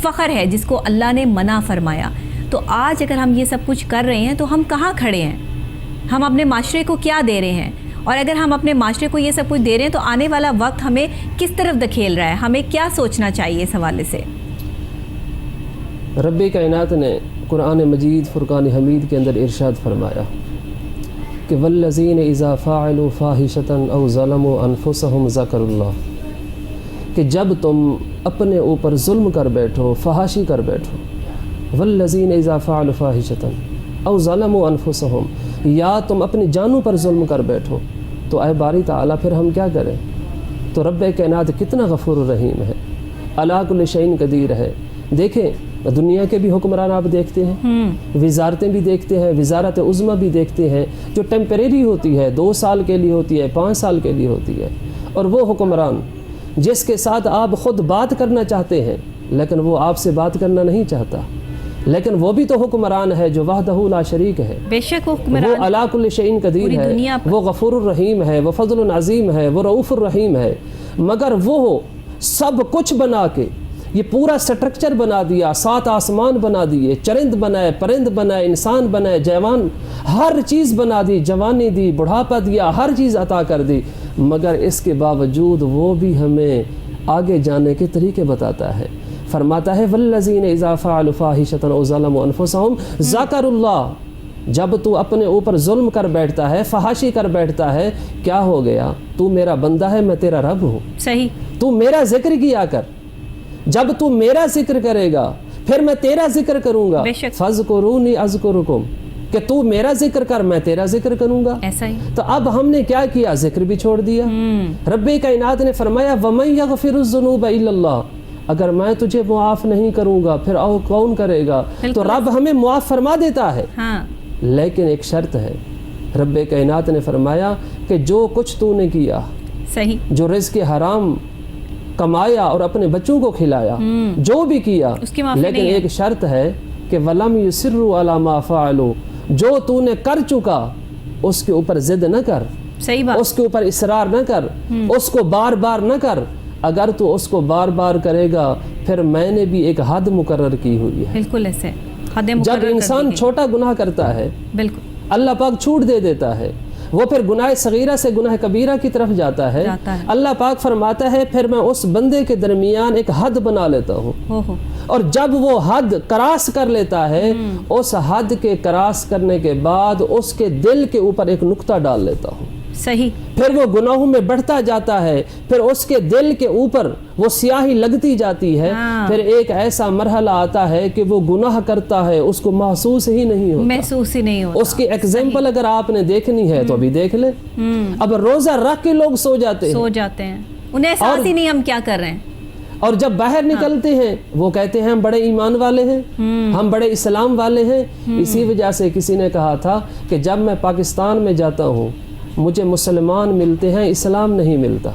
فخر ہے جس کو اللہ نے منع فرمایا۔ تو آج اگر ہم یہ سب کچھ کر رہے ہیں تو ہم کہاں کھڑے ہیں؟ ہم اپنے معاشرے کو کیا دے رہے ہیں؟ اور اگر ہم اپنے معاشرے کو یہ سب کچھ دے رہے ہیں تو آنے والا وقت ہمیں کس طرف دھکیل رہا ہے؟ ہمیں کیا سوچنا چاہیے اس حوالے سے؟ رب کائنات نے قرآن مجید فرقان حمید کے اندر ارشاد فرمایا کہ والذین اذا فعلوا فاحشۃ او ظلموا انفسهم ذکروا اللہ، کہ جب تم اپنے اوپر ظلم کر بیٹھو، فحاشی کر بیٹھو، والذین اذا فعلوا فاحشۃ او ظلموا انفسهم، یا تم اپنی جانوں پر ظلم کر بیٹھو، تو اے باری تعالیٰ پھر ہم کیا کریں؟ تو رب کائنات کتنا غفور الرحیم ہے، अला कुल्लि शैइन कदीर है। देखें दुनिया के भी हुक्मरान आप देखते हैं, वजारतें भी देखते हैं, वजारत उज़्मा भी देखते हैं जो टेम्परेरी होती है, 2 साल के लिए होती है, 5 साल के लिए होती है। और वो हुक्मरान जिसके साथ आप ख़ुद बात करना चाहते हैं लेकिन वो आपसे बात करना नहीं चाहता, लेकिन वो भी तो हुक्मरान है जो वहदहू ला शरीक है। बेशक वो हुक्मरान अला कुल्लि शैइन कदीर है, वो गफूरुर रहीम है, वो फज़लुन अज़ीम है, वो रऊफ़ुर रहीम है। मगर वो सब कुछ बना के ये पूरा स्ट्रक्चर बना दिया, 7 आसमान बना दिए, चरिंद बनाए, परिंद बनाए, इंसान बनाए, जवान, हर चीज़ बना दी, जवानी दी, बुढ़ापा दिया, हर चीज़ अता कर दी, मगर इसके बावजूद वो भी हमें आगे जाने के तरीके बताता है। फरमाता है वल्लज़ीन इज़ा फ़अलू फ़ाहिशतन औ ज़लमू अनफुसहुम ज़करुल्लाह, जब तू अपने ऊपर जुल्म कर बैठता है, फहाशी कर बैठता है, क्या हो गया, तू मेरा बंदा है, मैं तेरा रब हूँ, सही, तू मेरा जिक्र किया कर। जब तू मेरा जिक्र करेगा फिर मैं तेरा जिक्र करूंगा। फ़ज़कुरूनी अज़कुरुकुम, कि तू मेरा जिक्र कर, मैं तेरा जिक्र करूंगा। ऐसा ही। तो अब हमने क्या किया, जिक्र भी छोड़ दिया। रब्बे कायनात ने फरमाया वमन यग़फ़िरुज़्ज़ुनूब इल्लल्लाह, अगर मैं तुझे मुआफ़ नहीं करूंगा फिर और कौन करेगा। तो रब हमें मुआफ़ फरमा देता है, हाँ। लेकिन एक शर्त है। रब्बे कायनात ने फरमाया कि जो कुछ तूने किया, सही, जो रिज़्क़ हराम कमाया और अपने बच्चों को खिलाया, जो भी किया, लेकिन एक शर्त है कि वलम युसिर्रु अला मा फ़अलू, जो तूने कर चुका उसके ऊपर जिद न कर, सही बात, उसके ऊपर इसरार न कर, उसको बार बार न कर। अगर तू उसको बार बार करेगा फिर मैंने भी एक हद मुकर्रर की हुई है। बिल्कुल ऐसे हद जब मुकर्रर इंसान छोटा गुनाह करता है, बिल्कुल, अल्लाह पाक छूट दे देता है, वो फिर गुनाह सगीरा से गुनाह कबीरा की तरफ जाता है। अल्लाह पाक फरमाता है फिर मैं उस बंदे के दरमियान एक हद बना लेता हूँ, और जब वो हद क्रॉस कर लेता है, उस हद के क्रॉस करने के बाद उसके दिल के ऊपर एक नुक्ता डाल लेता हूँ। सही, फिर वो गुनाहों में बढ़ता जाता है, फिर उसके दिल के ऊपर वो स्याही लगती जाती है। फिर एक ऐसा मरहला आता है कि वो गुनाह करता है, उसको महसूस ही नहीं होता। उसकी एग्जाम्पल अगर आपने देखनी है तो अभी देख ले। अब रोजा रख के लोग सो जाते हैं, उन्हें एहसास ही नहीं हम क्या कर रहे हैं, और जब बाहर निकलते हैं वो कहते हैं हम बड़े ईमान वाले हैं, हम बड़े इस्लाम वाले हैं। इसी वजह से किसी ने कहा था कि जब मैं पाकिस्तान में जाता हूँ मुझे मुसलमान मिलते हैं, इस्लाम नहीं मिलता,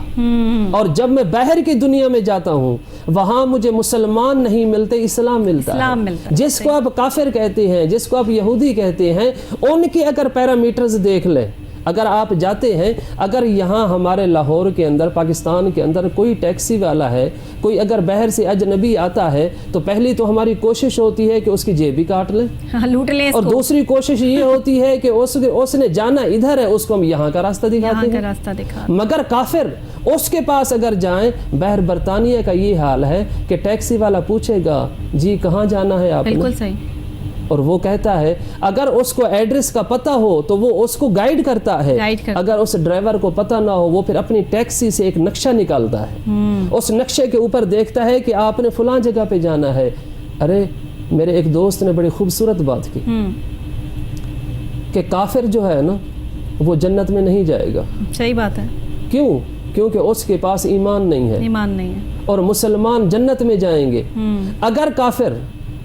और जब मैं बाहर की दुनिया में जाता हूँ वहाँ मुझे मुसलमान नहीं मिलते, इस्लाम मिलता है। जिसको आप काफिर कहते हैं, जिसको आप यहूदी कहते हैं, उनके अगर पैरामीटर्स देख लें, अगर आप जाते हैं, अगर यहाँ हमारे लाहौर के अंदर, पाकिस्तान के अंदर कोई टैक्सी वाला है, कोई अगर बाहर से अजनबी आता है, तो पहली तो हमारी कोशिश होती है कि उसकी जेब भी काट लें, लूट लें, और दूसरी कोशिश ये होती है कि उसने जाना इधर है, उसको हम यहाँ का रास्ता दिखाते हैं। मगर काफिर उसके पास अगर जाएं, बाहर बरतानिया का ये हाल है कि टैक्सी वाला पूछेगा जी कहाँ जाना है आपने, बिल्कुल सही, और वो कहता है अगर उसको एड्रेस का पता हो तो वो उसको गाइड करता है, अगर उस ड्राइवर को पता ना हो वो फिर अपनी टैक्सी से एक नक्शा निकालता है, उस नक्शे के ऊपर देखता है कि आपने फलां जगह पे जाना है। अरे मेरे एक दोस्त ने बड़ी खूबसूरत बात की कि काफिर जो है ना वो जन्नत में नहीं जाएगा। सही बात है। क्यों? क्योंकि उसके पास ईमान नहीं है, और मुसलमान जन्नत में जाएंगे। अगर काफिर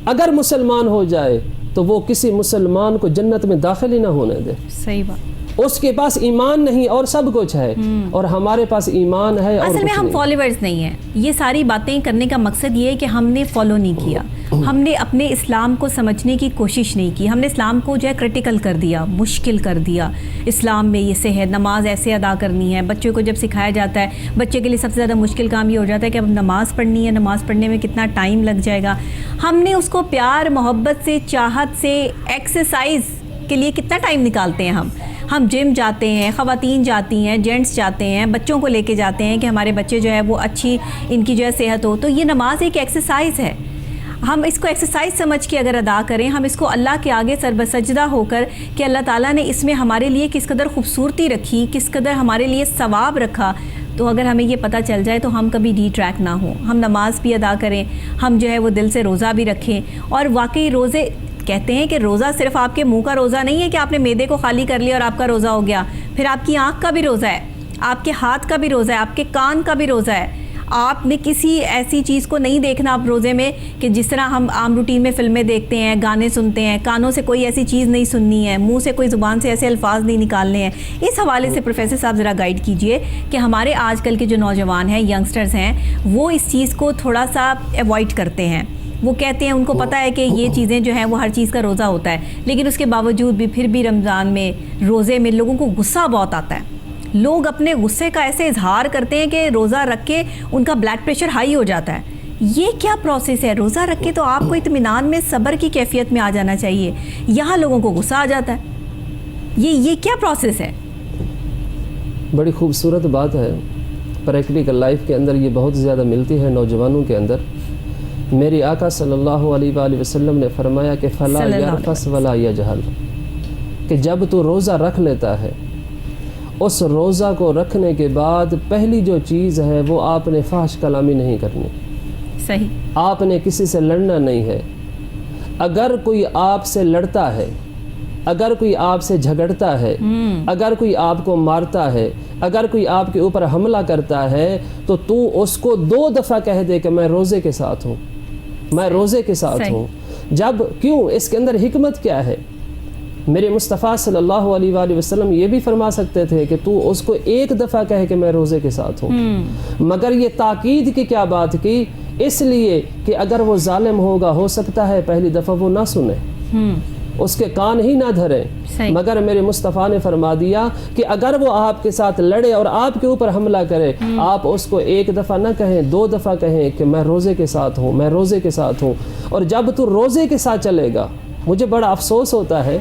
अगर मुसलमान हो जाए तो वो किसी मुसलमान को जन्नत में दाखिल ही ना होने दे। सही बात, उसके पास ईमान नहीं और सब कुछ है, और हमारे पास ईमान है और असल में हम फॉलोवर्स नहीं है। ये सारी बातें करने का मकसद ये है कि हमने फॉलो नहीं किया, हमने अपने इस्लाम को समझने की कोशिश नहीं की, हमने इस्लाम को जो है क्रिटिकल कर दिया, मुश्किल कर दिया। इस्लाम में ये से है, नमाज ऐसे अदा करनी है। बच्चों को जब सिखाया जाता है, बच्चे के लिए सबसे ज़्यादा मुश्किल काम ये हो जाता है कि अब नमाज़ पढ़नी है, नमाज़ पढ़ने में कितना टाइम लग जाएगा। हमने उसको प्यार मोहब्बत से, चाहत से, एक्सरसाइज के लिए कितना टाइम निकालते हैं। हम जिम जाते हैं, ख़वातीन जाती हैं, जेंट्स जाते हैं, बच्चों को लेके जाते हैं कि हमारे बच्चे जो है वो अच्छी इनकी जो है सेहत हो। तो ये नमाज एक एक्सरसाइज है, हम इसको एक्सरसाइज समझ के अगर अदा करें, हम इसको अल्लाह के आगे सरबसजदा होकर कि अल्लाह ताला ने इसमें हमारे लिए किस कदर खूबसूरती रखी, किस कदर हमारे लिए सवाब रखा, तो अगर हमें ये पता चल जाए तो हम कभी डी ट्रैक ना हो। हम नमाज भी अदा करें, हम जो है वो दिल से रोज़ा भी रखें। और वाकई रोज़े कहते हैं कि रोज़ा सिर्फ आपके मुंह का रोज़ा नहीं है कि आपने मैदे को खाली कर लिया और आपका रोज़ा हो गया। फिर आपकी आँख का भी रोज़ा है, आपके हाथ का भी रोज़ा है, आपके कान का भी रोज़ा है, आपने किसी ऐसी चीज़ को नहीं देखना आप रोज़े में कि जिस तरह हम आम रूटीन में फिल्में देखते हैं, गाने सुनते हैं, कानों से कोई ऐसी चीज़ नहीं सुननी है, मुंह से कोई ज़ुबान से ऐसे अल्फाज नहीं निकालने हैं। इस हवाले से प्रोफेसर साहब ज़रा गाइड कीजिए कि हमारे आजकल के जो नौजवान हैं, यंगस्टर्स हैं, वो इस चीज़ को थोड़ा सा अवॉइड करते हैं। वो कहते हैं, उनको पता है कि ये चीज़ें जो हैं वो हर चीज़ का रोज़ा होता है, लेकिन उसके बावजूद भी फिर भी रमज़ान में रोज़े में लोगों को गुस्सा बहुत आता है। लोग अपने गुस्से का ऐसे इजहार करते हैं कि रोज़ा रख के उनका ब्लड प्रेशर हाई हो जाता है। ये क्या प्रोसेस है? रोज़ा रख के तो आपको इत्मीनान में सब्र की कैफियत में आ जाना चाहिए, यहाँ लोगों को गुस्सा आ जाता है। ये क्या प्रोसेस है? बड़ी खूबसूरत बात है, प्रैक्टिकल लाइफ के अंदर ये बहुत ज़्यादा मिलती है नौजवानों के अंदर। मेरी आका सल्लल्लाहु अलैहि वसल्लम ने फरमाया कि फला यरफस वला यजहल, कि जब तू रोज़ा रख लेता है, उस रोज़ा को रखने के बाद पहली जो चीज़ है वो आपने फाहश कलामी नहीं करनी। सही। आपने किसी से लड़ना नहीं है। अगर कोई आपसे लड़ता है, अगर कोई आपसे झगड़ता है, अगर कोई आपको मारता है, अगर कोई आपके ऊपर हमला करता है, तो तू उसको 2 दफ़ा कह दे कि मैं रोज़े के साथ हूँ, मैं रोज़े के साथ हूँ। जब क्यों, इसके अंदर हिकमत क्या है? मेरे मुस्तफ़ा सल्लल्लाहु अलैहि वसल्लम ये भी फरमा सकते थे कि तू उसको 1 दफ़ा कहे कि मैं रोज़े के साथ हूँ, मगर ये ताकीद की क्या बात की? इसलिए कि अगर वो जालिम होगा, हो सकता है पहली दफ़ा वो ना सुने, उसके कान ही ना धरे, मगर मेरे मुस्तफ़ा ने फरमा दिया कि अगर वो आपके साथ लड़े और आपके ऊपर हमला करे, आप उसको 1 दफ़ा ना कहें, 2 दफ़ा कहें कि मैं रोज़े के साथ हूँ, मैं रोज़े के साथ हूँ। और जब तू रोज़े के साथ चलेगा, मुझे बड़ा अफसोस होता है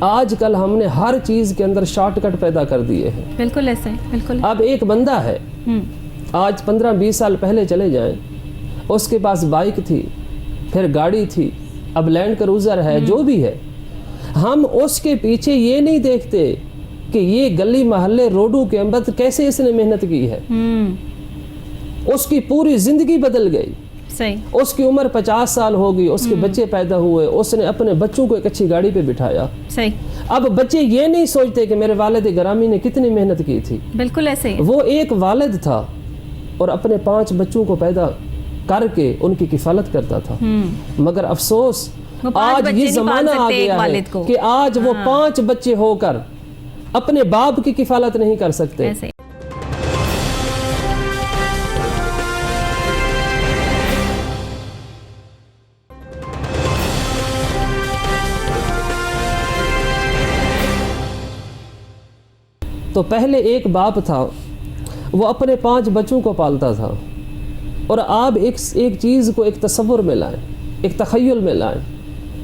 आजकल हमने हर चीज़ के अंदर शॉर्टकट पैदा कर दिए हैं। बिल्कुल ऐसे, बिल्कुल। अब एक बंदा है, आज 15-20 साल पहले चले जाएं, उसके पास बाइक थी, फिर गाड़ी थी, अब लैंड क्रूज़र है, जो भी है। हम उसके पीछे ये नहीं देखते कि ये गली महल्ले रोडों के अंदर कैसे इसने मेहनत की है। उसकी पूरी ज़िंदगी बदल गई। सही। उसकी उम्र 50 साल हो गई, उसके बच्चे पैदा हुए, उसने अपने बच्चों को एक अच्छी गाड़ी पे बिठाया। सही। अब बच्चे ये नहीं सोचते कि मेरे वालिद ग्रामी ने कितनी मेहनत की थी। बिल्कुल ऐसे। वो एक वालिद था और अपने 5 बच्चों को पैदा करके उनकी किफालत करता था, मगर अफसोस आज ये ज़माना आ गया है कि आज वो 5 बच्चे होकर अपने बाप की किफालत नहीं कर सकते। तो पहले एक बाप था, वो अपने 5 बच्चों को पालता था, और आप एक चीज़ को एक तसव्वुर में लाएं, एक तख़य्युल में लाएं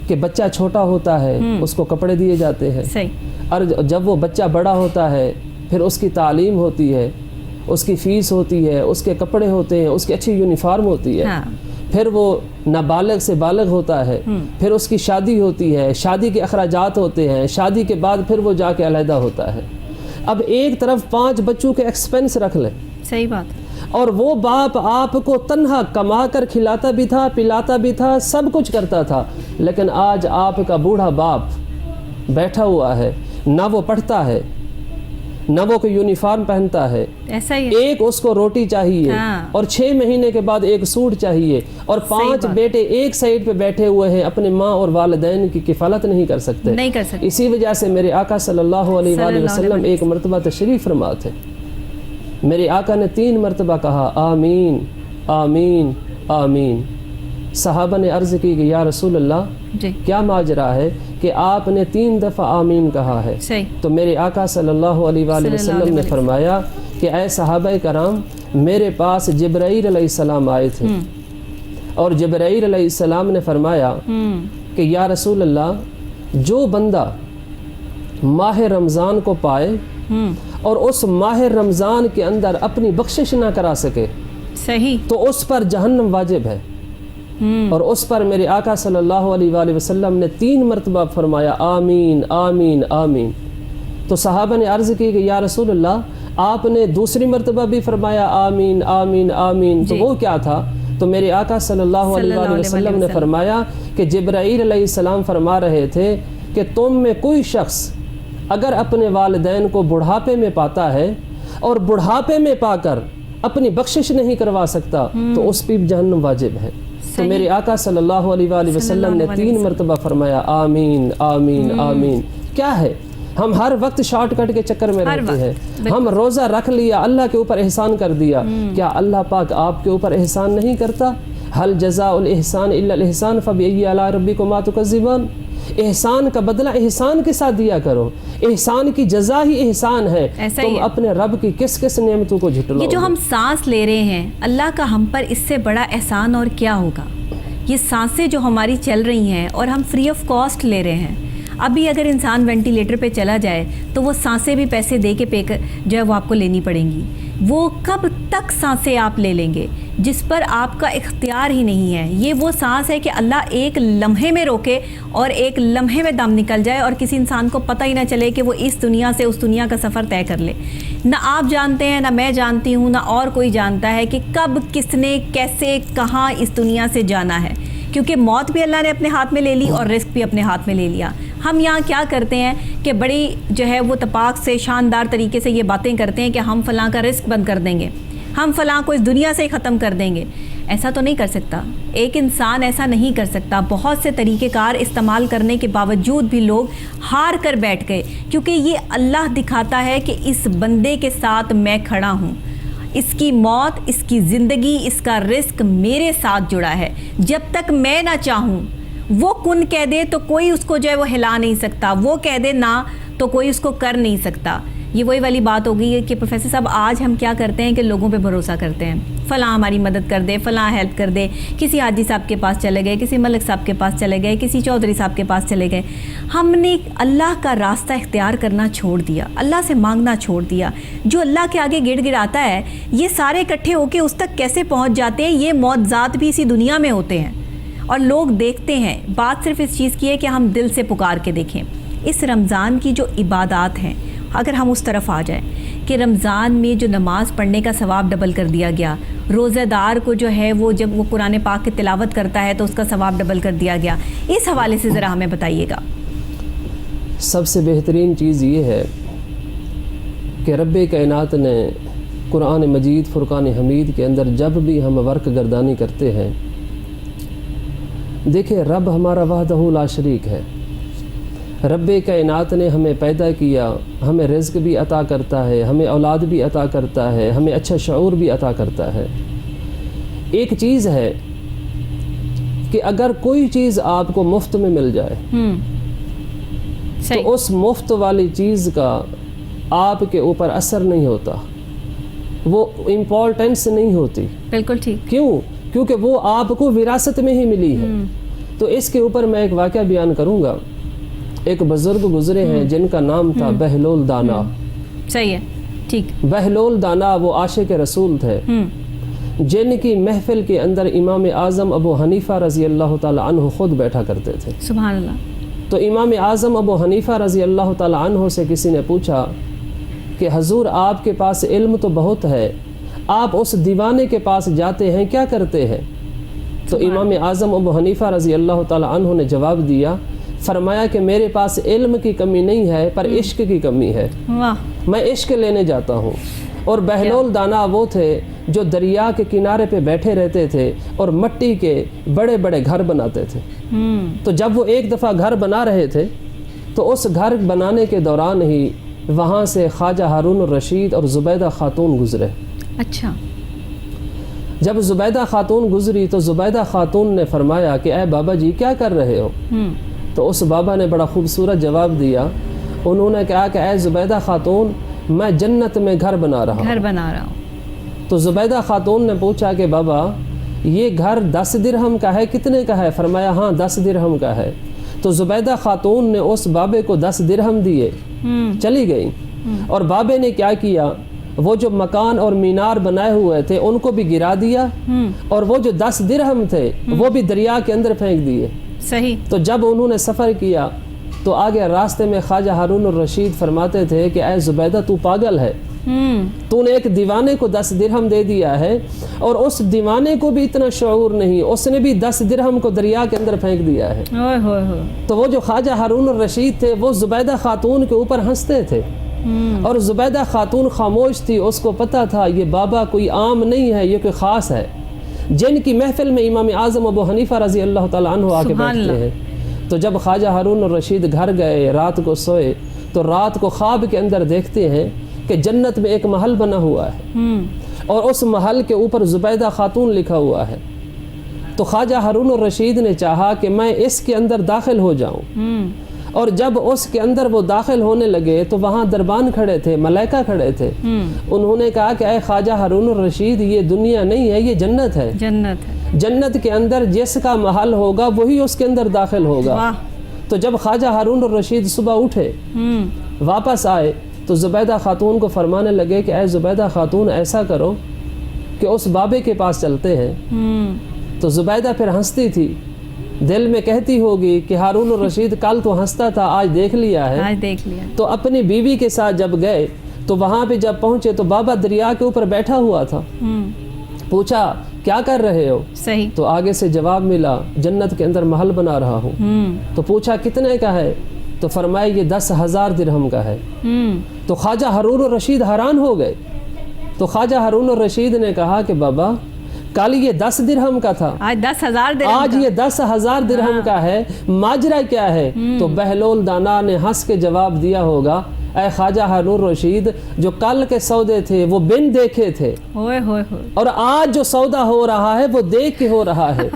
कि बच्चा छोटा होता है, उसको कपड़े दिए जाते हैं। सही। और जब वो बच्चा बड़ा होता है, फिर उसकी तालीम होती है, उसकी फ़ीस होती है, उसके कपड़े होते हैं, उसकी अच्छी यूनिफॉर्म होती है। हाँ। फिर वो नाबालिग से बालिग होता है, फिर उसकी शादी होती है, शादी के अखराजात होते हैं, शादी के बाद फिर वो जाके अलहदा होता है। अब एक तरफ 5 बच्चों के एक्सपेंस रख लें। सही बात। और वो बाप आपको तन्हा कमा कर खिलाता भी था, पिलाता भी था, सब कुछ करता था, लेकिन आज आपका बूढ़ा बाप बैठा हुआ है, ना वो पढ़ता है, ना वो कोई यूनिफॉर्म पहनता है। ऐसा ही है। एक उसको रोटी चाहिए। हाँ। और 6 महीने के बाद एक सूट चाहिए, और 5 बेटे एक साइड पे बैठे हुए हैं, अपने माँ और वालिदैन की किफ़ालत नहीं कर सकते। नहीं कर सकते। इसी वजह से मेरे आका सल्लल्लाहु अलैहि वसल्लम एक मरतबा तशरीफ़ फरमा थे। मेरे आका ने 3 मरतबा कहा आमीन आमीन आमीन। सहाबा ने अर्ज़ की कि या रसूल अल्लाह, क्या माजरा है कि आपने 3 दफ़ा आमीन कहा है? तो मेरे आका सल्लल्लाहु अलैहि वसल्लम ने फरमाया कि ऐ सहाबा कराम, मेरे पास जिब्राईल अलैहिस्सलाम आए थे, और जिब्राईल अलैहिस्सलाम ने फरमाया कि या रसूल अल्लाह, जो बंदा माह रमज़ान को पाए और उस माह रमज़ान के अंदर अपनी बख्शिश ना करा सके, सही, तो उस पर जहन्नम वाजिब है। और उस पर मेरे आका सल्लल्लाहु अलैहि वसल्लम ने 3 मरतबा फरमाया आमीन आमीन आमीन। तो सहाबा ने अर्ज़ की कि या रसूल अल्लाह, आपने दूसरी मरतबा भी फरमाया आमीन आमीन आमीन, तो वो क्या था? तो मेरे आका सल्लल्लाहु अलैहि वसल्लम ने फरमाया कि जिब्राईल अलैहिस्सलाम फरमा रहे थे कि तुम में कोई शख्स अगर अपने वालिदैन को बुढ़ापे में पाता है और बुढ़ापे में पाकर अपनी बख्शिश नहीं करवा सकता तो उस पर जहन्नम वाजिब है। तो मेरे आका सल्लल्लाहु अलैहि वसल्लम ने 3 मरतबा फरमाया आमीन आमीन आमीन। क्या है, हम हर वक्त शॉर्टकट के चक्कर में रहते हैं। हम रोज़ा रख लिया, अल्लाह के ऊपर एहसान कर दिया, क्या अल्लाह पाक आपके ऊपर एहसान नहीं करता? हल जज़ाउल एहसान इल्लल एहसान फबिअय्यि आला रब्बिकुमा तुकज़्ज़िबान। एहसान का बदला एहसान के साथ दिया करो, एहसान की जज़ा ही एहसान है। तुम अपने रब की किस किस नेमतों को झुटलाओगे। ये जो हम सांस ले रहे हैं, अल्लाह का हम पर इससे बड़ा एहसान और क्या होगा। ये सांसें जो हमारी चल रही हैं और हम फ्री ऑफ कॉस्ट ले रहे हैं। अभी अगर इंसान वेंटिलेटर पे चला जाए तो वो सांसें भी पैसे दे के पे कर जो है वो आपको लेनी पड़ेंगी। वो कब तक सांसें आप ले लेंगे जिस पर आपका इख्तियार ही नहीं है। ये वो सांस है कि अल्लाह एक लम्हे में रोके और एक लम्हे में दम निकल जाए और किसी इंसान को पता ही ना चले कि वो इस दुनिया से उस दुनिया का सफ़र तय कर ले। ना आप जानते हैं, ना मैं जानती हूँ, ना और कोई जानता है कि कब किसने कैसे कहाँ इस दुनिया से जाना है, क्योंकि मौत भी अल्लाह ने अपने हाथ में ले ली और रिस्क भी अपने हाथ में ले लिया। हम यहाँ क्या करते हैं कि बड़ी जो है वो तपाक से शानदार तरीके से ये बातें करते हैं कि हम फ़लाँ का रिस्क बंद कर देंगे, हम फ़लाँ को इस दुनिया से ही ख़त्म कर देंगे। ऐसा तो नहीं कर सकता, एक इंसान ऐसा नहीं कर सकता। बहुत से तरीक़ेकार इस्तेमाल करने के बावजूद भी लोग हार कर बैठ गए, क्योंकि ये अल्लाह दिखाता है कि इस बंदे के साथ मैं खड़ा हूँ, इसकी मौत, इसकी ज़िंदगी, इसका रिस्क मेरे साथ जुड़ा है। जब तक मैं ना चाहूँ, वो कुन कह दे तो कोई उसको जो है वो हिला नहीं सकता, वो कह दे ना तो कोई उसको कर नहीं सकता। ये वही वाली बात हो गई है कि प्रोफेसर साहब आज हम क्या करते हैं कि लोगों पे भरोसा करते हैं, फ़लाँ हमारी मदद कर दे, फ़लाँ हेल्प कर दे। किसी हाजी साहब के पास चले गए, किसी मलिक साहब के पास चले गए, किसी चौधरी साहब के पास चले गए। हमने अल्लाह का रास्ता इख्तियार करना छोड़ दिया, अल्लाह से मांगना छोड़ दिया। जो अल्लाह के आगे गिड़गिड़ाता है, ये सारे इकट्ठे होकर उस तक कैसे पहुँच जाते हैं। ये मौतज़ात भी इसी दुनिया में होते हैं और लोग देखते हैं। बात सिर्फ इस चीज़ की है कि हम दिल से पुकार के देखें। इस रमज़ान की जो इबादत हैं, अगर हम उस तरफ आ जाएं कि रमज़ान में जो नमाज़ पढ़ने का सवाब डबल कर दिया गया, रोज़ेदार को जो है वो जब वो कुरान पाक की तिलावत करता है तो उसका सवाब डबल कर दिया गया, इस हवाले से ज़रा हमें बताइएगा। सबसे बेहतरीन चीज़ ये है कि रब्बे कायनात ने कुरान मजीद फुरकान हमीद के अंदर जब भी हम वर्क गर्दानी करते हैं, देखिए रब हमारा वहदहू ला शरीक है। रब्बे कायनात ने हमें पैदा किया, हमें रिज़्क भी अता करता है, हमें औलाद भी अता करता है, हमें अच्छा शऊर भी अता करता है। एक चीज़ है कि अगर कोई चीज़ आपको मुफ्त में मिल जाए तो उस मुफ्त वाली चीज़ का आपके ऊपर असर नहीं होता, वो इम्पोर्टेंस नहीं होती। बिल्कुल ठीक। क्यों? क्योंकि वो आपको विरासत में ही मिली है। तो इसके ऊपर मैं एक वाक़या बयान करूँगा। एक बुज़ुर्ग गुज़रे हैं जिनका नाम था बहलोल दाना। सही है, ठीक। बहलोल दाना वो आशिक़ रसूल थे, जिनकी महफिल के अंदर इमाम आज़म अबू हनीफ़ा रज़ी अल्लाह ताला अन्हु खुद बैठा करते थे। सुभान अल्लाह। तो इमाम आज़म अबू हनीफ़ा रज़ी अल्लाह ताला अन्हु से किसी ने पूछा कि हजूर आपके पास इल्म तो बहुत है, आप उस दीवाने के पास जाते हैं, क्या करते हैं? तो इमाम आज़म अबू हनीफ़ा रज़ी अल्लाह ताला अन्हु ने जवाब दिया, फरमाया कि मेरे पास इल्म की कमी नहीं है पर इश्क की कमी है। वाह। मैं इश्क लेने जाता हूँ। और बहलोल दाना वो थे जो दरिया के किनारे पे बैठे रहते थे और मिट्टी के बड़े बड़े घर बनाते थे। तो जब वो एक दफ़ा घर बना रहे थे तो उस घर बनाने के दौरान ही वहाँ से ख्वाजा हारून रशीद और ज़ुबैदा खातून गुज़रे। अच्छा। जब ज़ुबैदा खातून गुज़री तो ज़ुबैदा खातून ने फरमाया कि ऐ बाबा जी क्या कर रहे हो? तो उस बाबा ने बड़ा खूबसूरत जवाब दिया। उन्होंने कहा कि ऐ ज़ुबैदा खातून, मैं जन्नत में घर बना रहा हूँ। तो ज़ुबैदा खातून ने पूछा कि बाबा ये घर 10 दिरहम का है, कितने का है? फरमाया हाँ 10 दिरहम का है। तो ज़ुबैदा खातून ने उस बाबे को 10 दिरहम दिए, चली गई। और बाबे ने क्या किया, वो जो मकान और मीनार बनाए हुए थे उनको भी गिरा दिया और वो जो 10 दिरहम थे वो भी दरिया के अंदर फेंक दिए। सही। तो जब उन्होंने सफ़र किया तो आगे रास्ते में ख्वाजा हारून रशीद फरमाते थे कि ऐ ज़ुबैदा तू पागल है, तूने एक दीवाने को 10 दिरहम दे दिया है और उस दीवाने को भी इतना शऊर नहीं, उसने भी 10 दिरहम को दरिया के अंदर फेंक दिया है। तो वो जो ख्वाजा हारून रशीद थे वो ज़ुबैदा खातून के ऊपर हंसते थे اور زبیدہ خاتون خاموش تھی، اس کو پتہ تھا یہ بابا کوئی عام نہیں ہے، یہ کوئی خاص ہے، جن کی محفل میں امام اعظم ابو حنیفہ رضی اللہ تعالیٰ عنہ آ کے بیٹھتے ہیں۔ تو جب خواجہ ہارون الرشید گھر گئے، رات کو سوئے، تو رات کو خواب کے اندر دیکھتے ہیں کہ جنت میں ایک محل بنا ہوا ہے اور اس محل کے اوپر زبیدہ خاتون لکھا ہوا ہے۔ تو خواجہ ہارون الرشید نے چاہا کہ میں اس کے اندر داخل ہو جاؤں، اور جب اس کے اندر وہ داخل ہونے لگے تو وہاں دربان کھڑے تھے، ملائکہ کھڑے تھے۔ انہوں نے کہا کہ اے خواجہ ہارون الرشید، یہ دنیا نہیں ہے، یہ جنت ہے۔ جنت کے اندر جس کا محل ہوگا وہی اس کے اندر داخل ہوگا۔ تو جب خواجہ ہارون الرشید صبح اٹھے، واپس آئے، تو زبیدہ خاتون کو فرمانے لگے کہ اے زبیدہ خاتون، ایسا کرو کہ اس بابے کے پاس چلتے ہیں۔ تو زبیدہ پھر ہنستی تھی، دل میں کہتی ہوگی کہ ہارون الرشید کل تو ہنستا تھا، آج دیکھ لیا ہے۔ تو اپنی بیوی کے ساتھ جب گئے تو وہاں پہ جب پہنچے تو بابا دریا کے اوپر بیٹھا ہوا تھا۔ پوچھا کیا کر رہے ہو؟ تو آگے سے جواب ملا، جنت کے اندر محل بنا رہا ہوں۔ تو پوچھا کتنے کا ہے؟ تو فرمایا یہ 10,000 درہم کا ہے۔ تو خواجہ ہارون الرشید حیران ہو گئے۔ تو خواجہ ہارون الرشید نے کہا کہ بابا کل یہ 10 درہم کا تھا، آج 10,000 درہم، آج یہ 10,000 درہم کا ہے، ماجرا کیا ہے؟ تو بہلول دانا نے ہنس کے جواب دیا ہوگا، اے خواجہ ہارون الرشید، جو کل کے سودے تھے وہ بن دیکھے تھے، اور آج جو سودا ہو رہا ہے وہ دیکھ کے ہو رہا ہے۔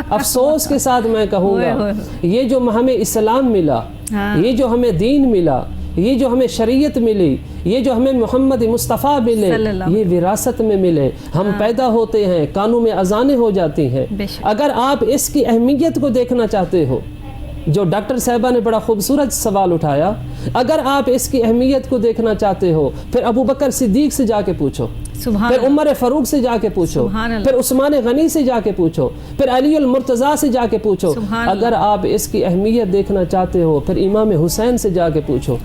افسوس کے ساتھ میں کہوں گا، یہ جو ہمیں اسلام ملا، یہ جو ہمیں دین ملا، یہ جو ہمیں شریعت ملی، یہ جو ہمیں محمد مصطفیٰ ملے، یہ وراثت میں ملے۔ ہم پیدا ہوتے ہیں، کانوں میں اذانیں ہو جاتی ہیں۔ اگر آپ اس کی اہمیت کو دیکھنا چاہتے ہو، جو ڈاکٹر صاحبہ نے بڑا خوبصورت سوال اٹھایا، اگر آپ اس کی اہمیت کو دیکھنا چاہتے ہو، پھر ابو بکر صدیق سے جا کے پوچھو، پھر عمر فاروق سے جا کے پوچھو، پھر عثمان غنی سے جا کے پوچھو، پھر علی المرتضیٰ سے جا کے پوچھو۔ اگر آپ اس کی اہمیت دیکھنا چاہتے ہو، پھر امام حسین سے جا کے پوچھو۔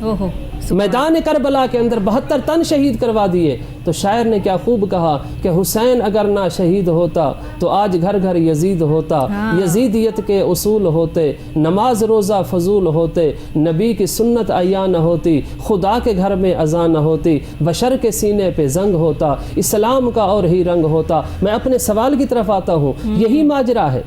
میدان کربلا کے اندر 72 تن شہید کروا دیے۔ تو شاعر نے کیا خوب کہا کہ حسین اگر نہ شہید ہوتا تو آج گھر گھر یزید ہوتا، یزیدیت کے اصول ہوتے، نماز روزہ فضول ہوتے، نبی کی سنت عیاں نہ ہوتی، خدا کے گھر میں اذان نہ ہوتی، بشر کے سینے پہ زنگ ہوتا، اسلام کا اور ہی رنگ ہوتا۔ میں اپنے سوال کی طرف آتا ہوں، یہی ماجرا ہے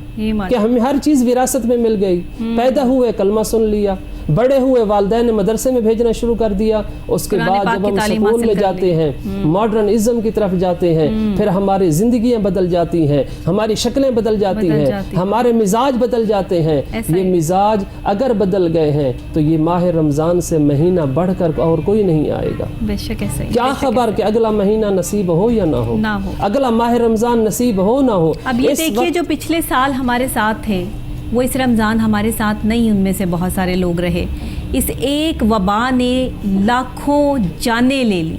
کہ ہمیں ہر چیز وراثت میں مل گئی۔ پیدا ہوئے کلمہ سن لیا، بڑے ہوئے والدین نے مدرسے میں بھیجنا شروع کر دیا، اس کے بعد جب ہم سکول میں جاتے ہیں، ماڈرن ازم کی طرف جاتے ہیں، پھر ہماری زندگیاں بدل جاتی ہیں، ہماری شکلیں بدل جاتی ہیں، ہمارے مزاج بدل جاتے ہیں۔ یہ مزاج اگر بدل گئے ہیں تو یہ ماہ رمضان سے مہینہ بڑھ کر اور کوئی نہیں آئے گا۔ کیا خبر کہ اگلا مہینہ نصیب ہو یا نہ ہو، اگلا ماہ رمضان نصیب ہو نہ ہو۔ اب یہ دیکھیے جو پچھلے سال ہمارے ساتھ تھے وہ اس رمضان ہمارے ساتھ نہیں، ان میں سے بہت سارے لوگ رہے۔ اس ایک وبا نے لاکھوں جانیں لے لی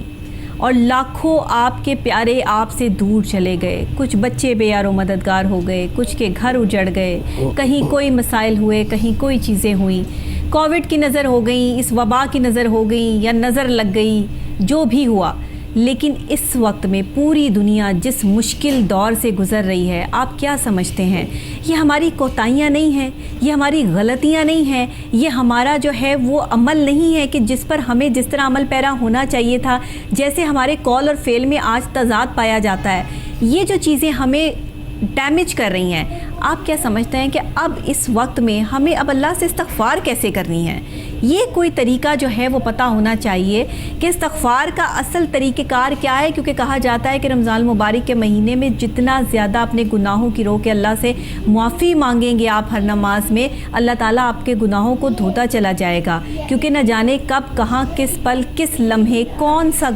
اور لاکھوں آپ کے پیارے آپ سے دور چلے گئے۔ کچھ بچے بے یار و مددگار ہو گئے، کچھ کے گھر اجڑ گئے، کہیں کوئی مسائل ہوئے، کہیں کوئی چیزیں ہوئیں، کووڈ کی نظر ہو گئیں، اس وبا کی نظر ہو گئیں یا نظر لگ گئی، جو بھی ہوا۔ لیکن اس وقت میں پوری دنیا جس مشکل دور سے گزر رہی ہے، آپ کیا سمجھتے ہیں یہ ہماری کوتاہیاں نہیں ہیں، یہ ہماری غلطیاں نہیں ہیں، یہ ہمارا جو ہے وہ عمل نہیں ہے کہ جس پر ہمیں جس طرح عمل پیرا ہونا چاہیے تھا، جیسے ہمارے قول اور فعل میں آج تضاد پایا جاتا ہے، یہ جو چیزیں ہمیں ڈیمیج کر رہی ہیں۔ آپ کیا سمجھتے ہیں کہ اب اس وقت میں ہمیں اب اللہ سے استغفار کیسے کرنی ہے؟ یہ کوئی طریقہ جو ہے وہ پتہ ہونا چاہیے کہ استغفار کا اصل طریقہ کار کیا ہے، کیونکہ کہا جاتا ہے کہ رمضان المبارک کے مہینے میں جتنا زیادہ اپنے گناہوں کی رو کے اللہ سے معافی مانگیں گے آپ ہر نماز میں، اللہ تعالیٰ آپ کے گناہوں کو دھوتا چلا جائے گا، کیونکہ نہ جانے کب کہاں کس پل کس لمحے کون سا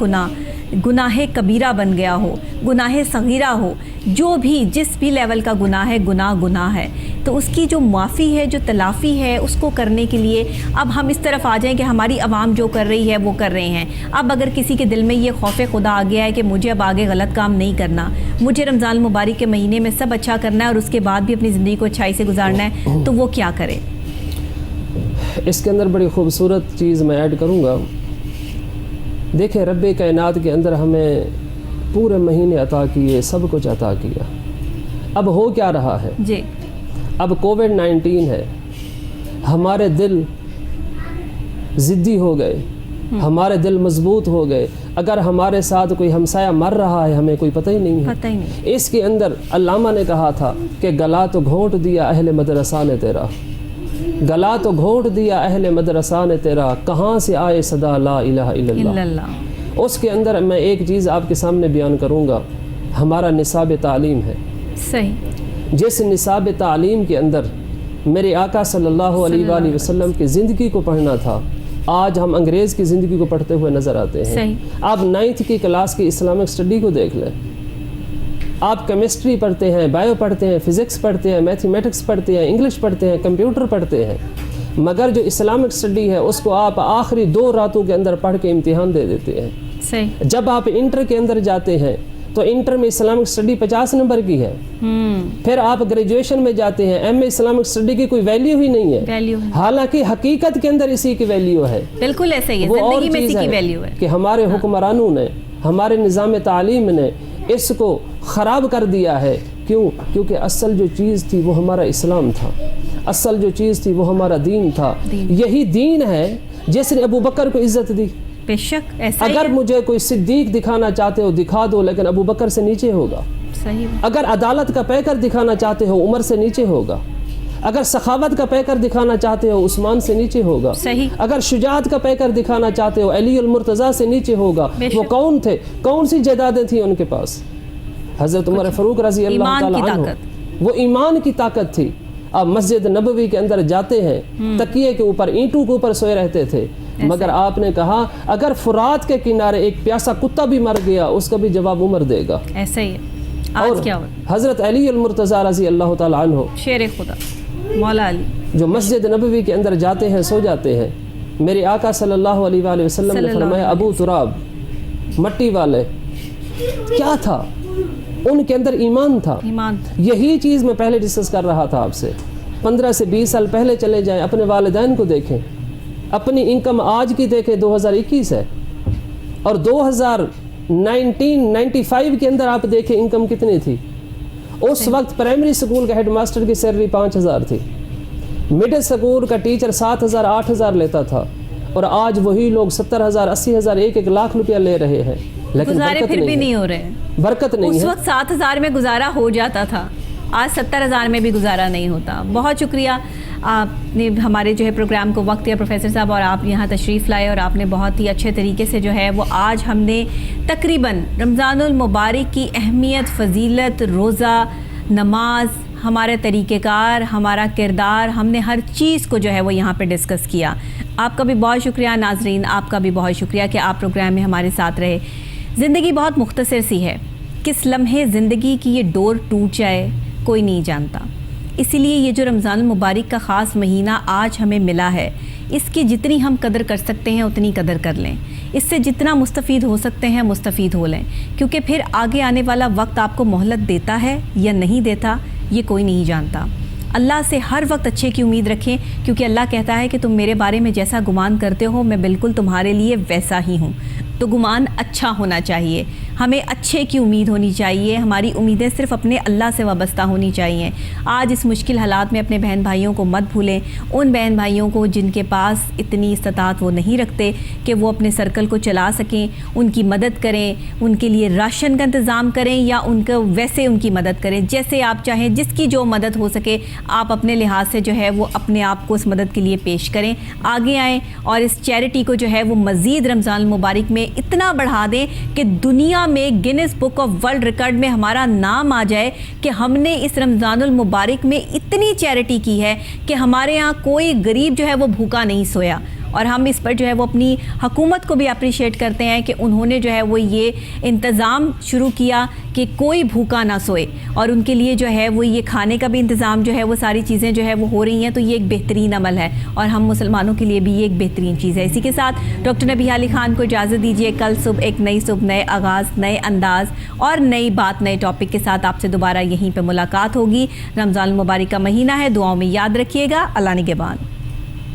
گناہ کبیرہ بن گیا ہو، گناہ صغیرہ ہو، جو بھی جس بھی لیول کا گناہ ہے، گناہ ہے، تو اس کی جو معافی ہے، جو تلافی ہے، اس کو کرنے کے لیے اب ہم اس طرف آ جائیں کہ ہماری عوام جو کر رہی ہے وہ کر رہے ہیں۔ اب اگر کسی کے دل میں یہ خوف خدا آ گیا ہے کہ مجھے اب آگے غلط کام نہیں کرنا، مجھے رمضان المبارک کے مہینے میں سب اچھا کرنا ہے اور اس کے بعد بھی اپنی زندگی کو اچھائی سے گزارنا ہے، تو وہ کیا کرے؟ اس کے اندر بڑی خوبصورت چیز میں ایڈ کروں گا۔ دیکھیں، رب کائنات کے اندر ہمیں پورے مہینے عطا کیے، سب کچھ عطا کیا۔ اب ہو کیا رہا ہے؟ جی، اب کووڈ-19 ہے، ہمارے دل ضدی ہو گئے، ہمارے دل مضبوط ہو گئے. اگر ہمارے ساتھ کوئی ہمسایہ مر رہا ہے ہمیں کوئی پتہ ہی نہیں ہے. اس کے اندر علامہ نے کہا تھا کہ گلا تو گھونٹ دیا اہل مدرسہ نے تیرا, گلا تو گھونٹ دیا اہل مدرسہ نے تیرا, کہاں سے آئے صدا لا الہ الا اللہ. اس کے اندر میں ایک چیز آپ کے سامنے بیان کروں گا. ہمارا نصاب تعلیم ہے صحیح, جس نصاب تعلیم کے اندر میرے آقا صلی اللہ علیہ وآلہ وسلم کی زندگی کو پڑھنا تھا, آج ہم انگریز کی زندگی کو پڑھتے ہوئے نظر آتے ہیں. آپ 9th کی کلاس کی اسلامک اسٹڈی کو دیکھ لیں, آپ کیمسٹری پڑھتے ہیں, بایو پڑھتے ہیں, فزکس پڑھتے ہیں, میتھمیٹکس پڑھتے ہیں, انگلش پڑھتے ہیں, کمپیوٹر پڑھتے ہیں, مگر جو اسلامک اسٹڈی ہے اس کو آپ آخری 2 راتوں کے اندر پڑھ کے امتحان دے دیتے ہیں. جب آپ انٹر کے اندر جاتے ہیں تو انٹر میں اسلامک اسٹڈی 50 نمبر کی ہے. پھر آپ گریجویشن میں جاتے ہیں, ایم اے اسلامک اسٹڈی کی کوئی ویلیو ہی نہیں ہے, حالانکہ حقیقت کے اندر اسی کی ویلیو ہے. بالکل ایسا ہی ہے, زندگی میں اسی کی ویلیو ہے کہ ہمارے حکمرانوں نے, ہمارے نظام تعلیم نے اس کو خراب کر دیا ہے. کیوں؟ کیونکہ اصل جو چیز تھی وہ ہمارا اسلام تھا, اصل جو چیز تھی وہ ہمارا دین تھا. یہی دین ہے جس نے ابو بکر کو عزت دی. بے شک ایسا اگر مجھے کوئی صدیق دکھانا چاہتے ہو دکھا دو, لیکن ابو بکر سے نیچے ہوگا. اگر عدالت کا پیکر دکھانا چاہتے ہو عمر سے نیچے ہوگا. اگر سخاوت کا پیکر دکھانا چاہتے ہو عثمان سے نیچے ہوگا. اگر شجاعت کا پیکر دکھانا چاہتے ہو علی المرتضیٰ سے نیچے ہوگا. وہ کون تھے؟ کون سی جائیدادیں تھیں ان کے پاس؟ حضرت عمر فاروق رضی اللہ تعالیٰ عنہ. وہ ایمان کی طاقت تھی. آپ مسجد نبوی کے اندر جاتے ہیں, تکیے کے اوپر, اینٹوں کے اوپر سوئے رہتے تھے, مگر آپ نے کہا اگر فرات کے کنارے ایک پیاسا کتا بھی مر گیا اس کا بھی جواب عمر دے گا. ایسا ہی ہے. آج کیا ہوا؟ حضرت علی المرتضیٰ رضی اللہ تعالیٰ عنہ, شیر خدا مولا علی, جو مسجد نبوی کے اندر جاتے ہیں سو جاتے ہیں. میرے آقا صلی اللہ علیہ وآلہ وسلم نے فرمایا ابو تراب, مٹی والے. کیا تھا ان کے اندر؟ ایمان تھا. یہی چیز میں پہلے ڈسکس کر رہا تھا آپ سے. 15 سے 20 سال پہلے چلے جائیں, اپنے والدین کو دیکھیں, اپنی انکم آج کی دیکھیں 2021 ہے, اور 1995 کے اندر آپ دیکھیں انکم کتنی تھی. اس وقت پرائمری سکول کا ہیڈ ماسٹر کی سیلری 5000 تھی, مڈل سکول کا ٹیچر 7000 8000 لیتا تھا, اور آج وہی لوگ 70,000 80,000 1 لاکھ روپیہ لے رہے ہیں, لیکن گزارے پھر بھی نہیں ہو رہے ہیں. برکت نہیں ہے. اس وقت 7,000 میں گزارا ہو جاتا تھا, آج 70,000 میں بھی گزارا نہیں ہوتا. بہت شکریہ, آپ نے ہمارے جو ہے پروگرام کو وقت دیا پروفیسر صاحب, اور آپ یہاں تشریف لائے, اور آپ نے بہت ہی اچھے طریقے سے جو ہے وہ آج ہم نے تقریباً رمضان المبارک کی اہمیت, فضیلت, روزہ, نماز, ہمارے طریقہ کار, ہمارا کردار, ہم نے ہر چیز کو جو ہے وہ یہاں پہ ڈسکس کیا. آپ کا بھی بہت شکریہ. ناظرین آپ کا بھی بہت شکریہ کہ آپ پروگرام میں ہمارے ساتھ رہے. زندگی بہت مختصر سی ہے, کس لمحے زندگی کی یہ ڈور ٹوٹ جائے کوئی نہیں جانتا. اسی لیے یہ جو رمضان المبارک کا خاص مہینہ آج ہمیں ملا ہے, اس کی جتنی ہم قدر کر سکتے ہیں اتنی قدر کر لیں. اس سے جتنا مستفید ہو سکتے ہیں مستفید ہو لیں, کیونکہ پھر آگے آنے والا وقت آپ کو مہلت دیتا ہے یا نہیں دیتا یہ کوئی نہیں جانتا. اللہ سے ہر وقت اچھے کی امید رکھیں, کیونکہ اللہ کہتا ہے کہ تم میرے بارے میں جیسا گمان کرتے ہو میں بالکل تمہارے لیے ویسا ہی ہوں. تو گمان اچھا ہونا چاہیے, ہمیں اچھے کی امید ہونی چاہیے, ہماری امیدیں صرف اپنے اللہ سے وابستہ ہونی چاہیے. آج اس مشکل حالات میں اپنے بہن بھائیوں کو مت بھولیں, ان بہن بھائیوں کو جن کے پاس اتنی استطاعت وہ نہیں رکھتے کہ وہ اپنے سرکل کو چلا سکیں, ان کی مدد کریں, ان کے لیے راشن کا انتظام کریں, یا ان کو ویسے ان کی مدد کریں جیسے آپ چاہیں. جس کی جو مدد ہو سکے آپ اپنے لحاظ سے جو ہے وہ اپنے آپ کو اس مدد کے لیے پیش کریں, آگے آئیں, اور اس چیریٹی کو جو ہے وہ مزید رمضان المبارک میں اتنا بڑھا دیں کہ دنیا میں grains book of world record میں ہمارا نام آ جائے کہ ہم نے اس رمضان المبارک میں اتنی چیریٹی کی ہے کہ ہمارے ہاں کوئی غریب جو ہے وہ بھوکا نہیں سویا. اور ہم اس پر جو ہے وہ اپنی حکومت کو بھی اپریشیٹ کرتے ہیں کہ انہوں نے جو ہے وہ یہ انتظام شروع کیا کہ کوئی بھوکا نہ سوئے, اور ان کے لیے جو ہے وہ یہ کھانے کا بھی انتظام جو ہے وہ ساری چیزیں جو ہے وہ ہو رہی ہیں. تو یہ ایک بہترین عمل ہے, اور ہم مسلمانوں کے لیے بھی یہ ایک بہترین چیز ہے. اسی کے ساتھ ڈاکٹر نبیہہ علی خان کو اجازت دیجیے. کل صبح ایک نئی صبح, نئے آغاز, نئے انداز اور نئی بات, نئے ٹاپک کے ساتھ آپ سے دوبارہ یہیں پہ ملاقات ہوگی. رمضان المبارک کا مہینہ ہے, دعاؤں میں یاد رکھیے گا. اللہ نگہبان.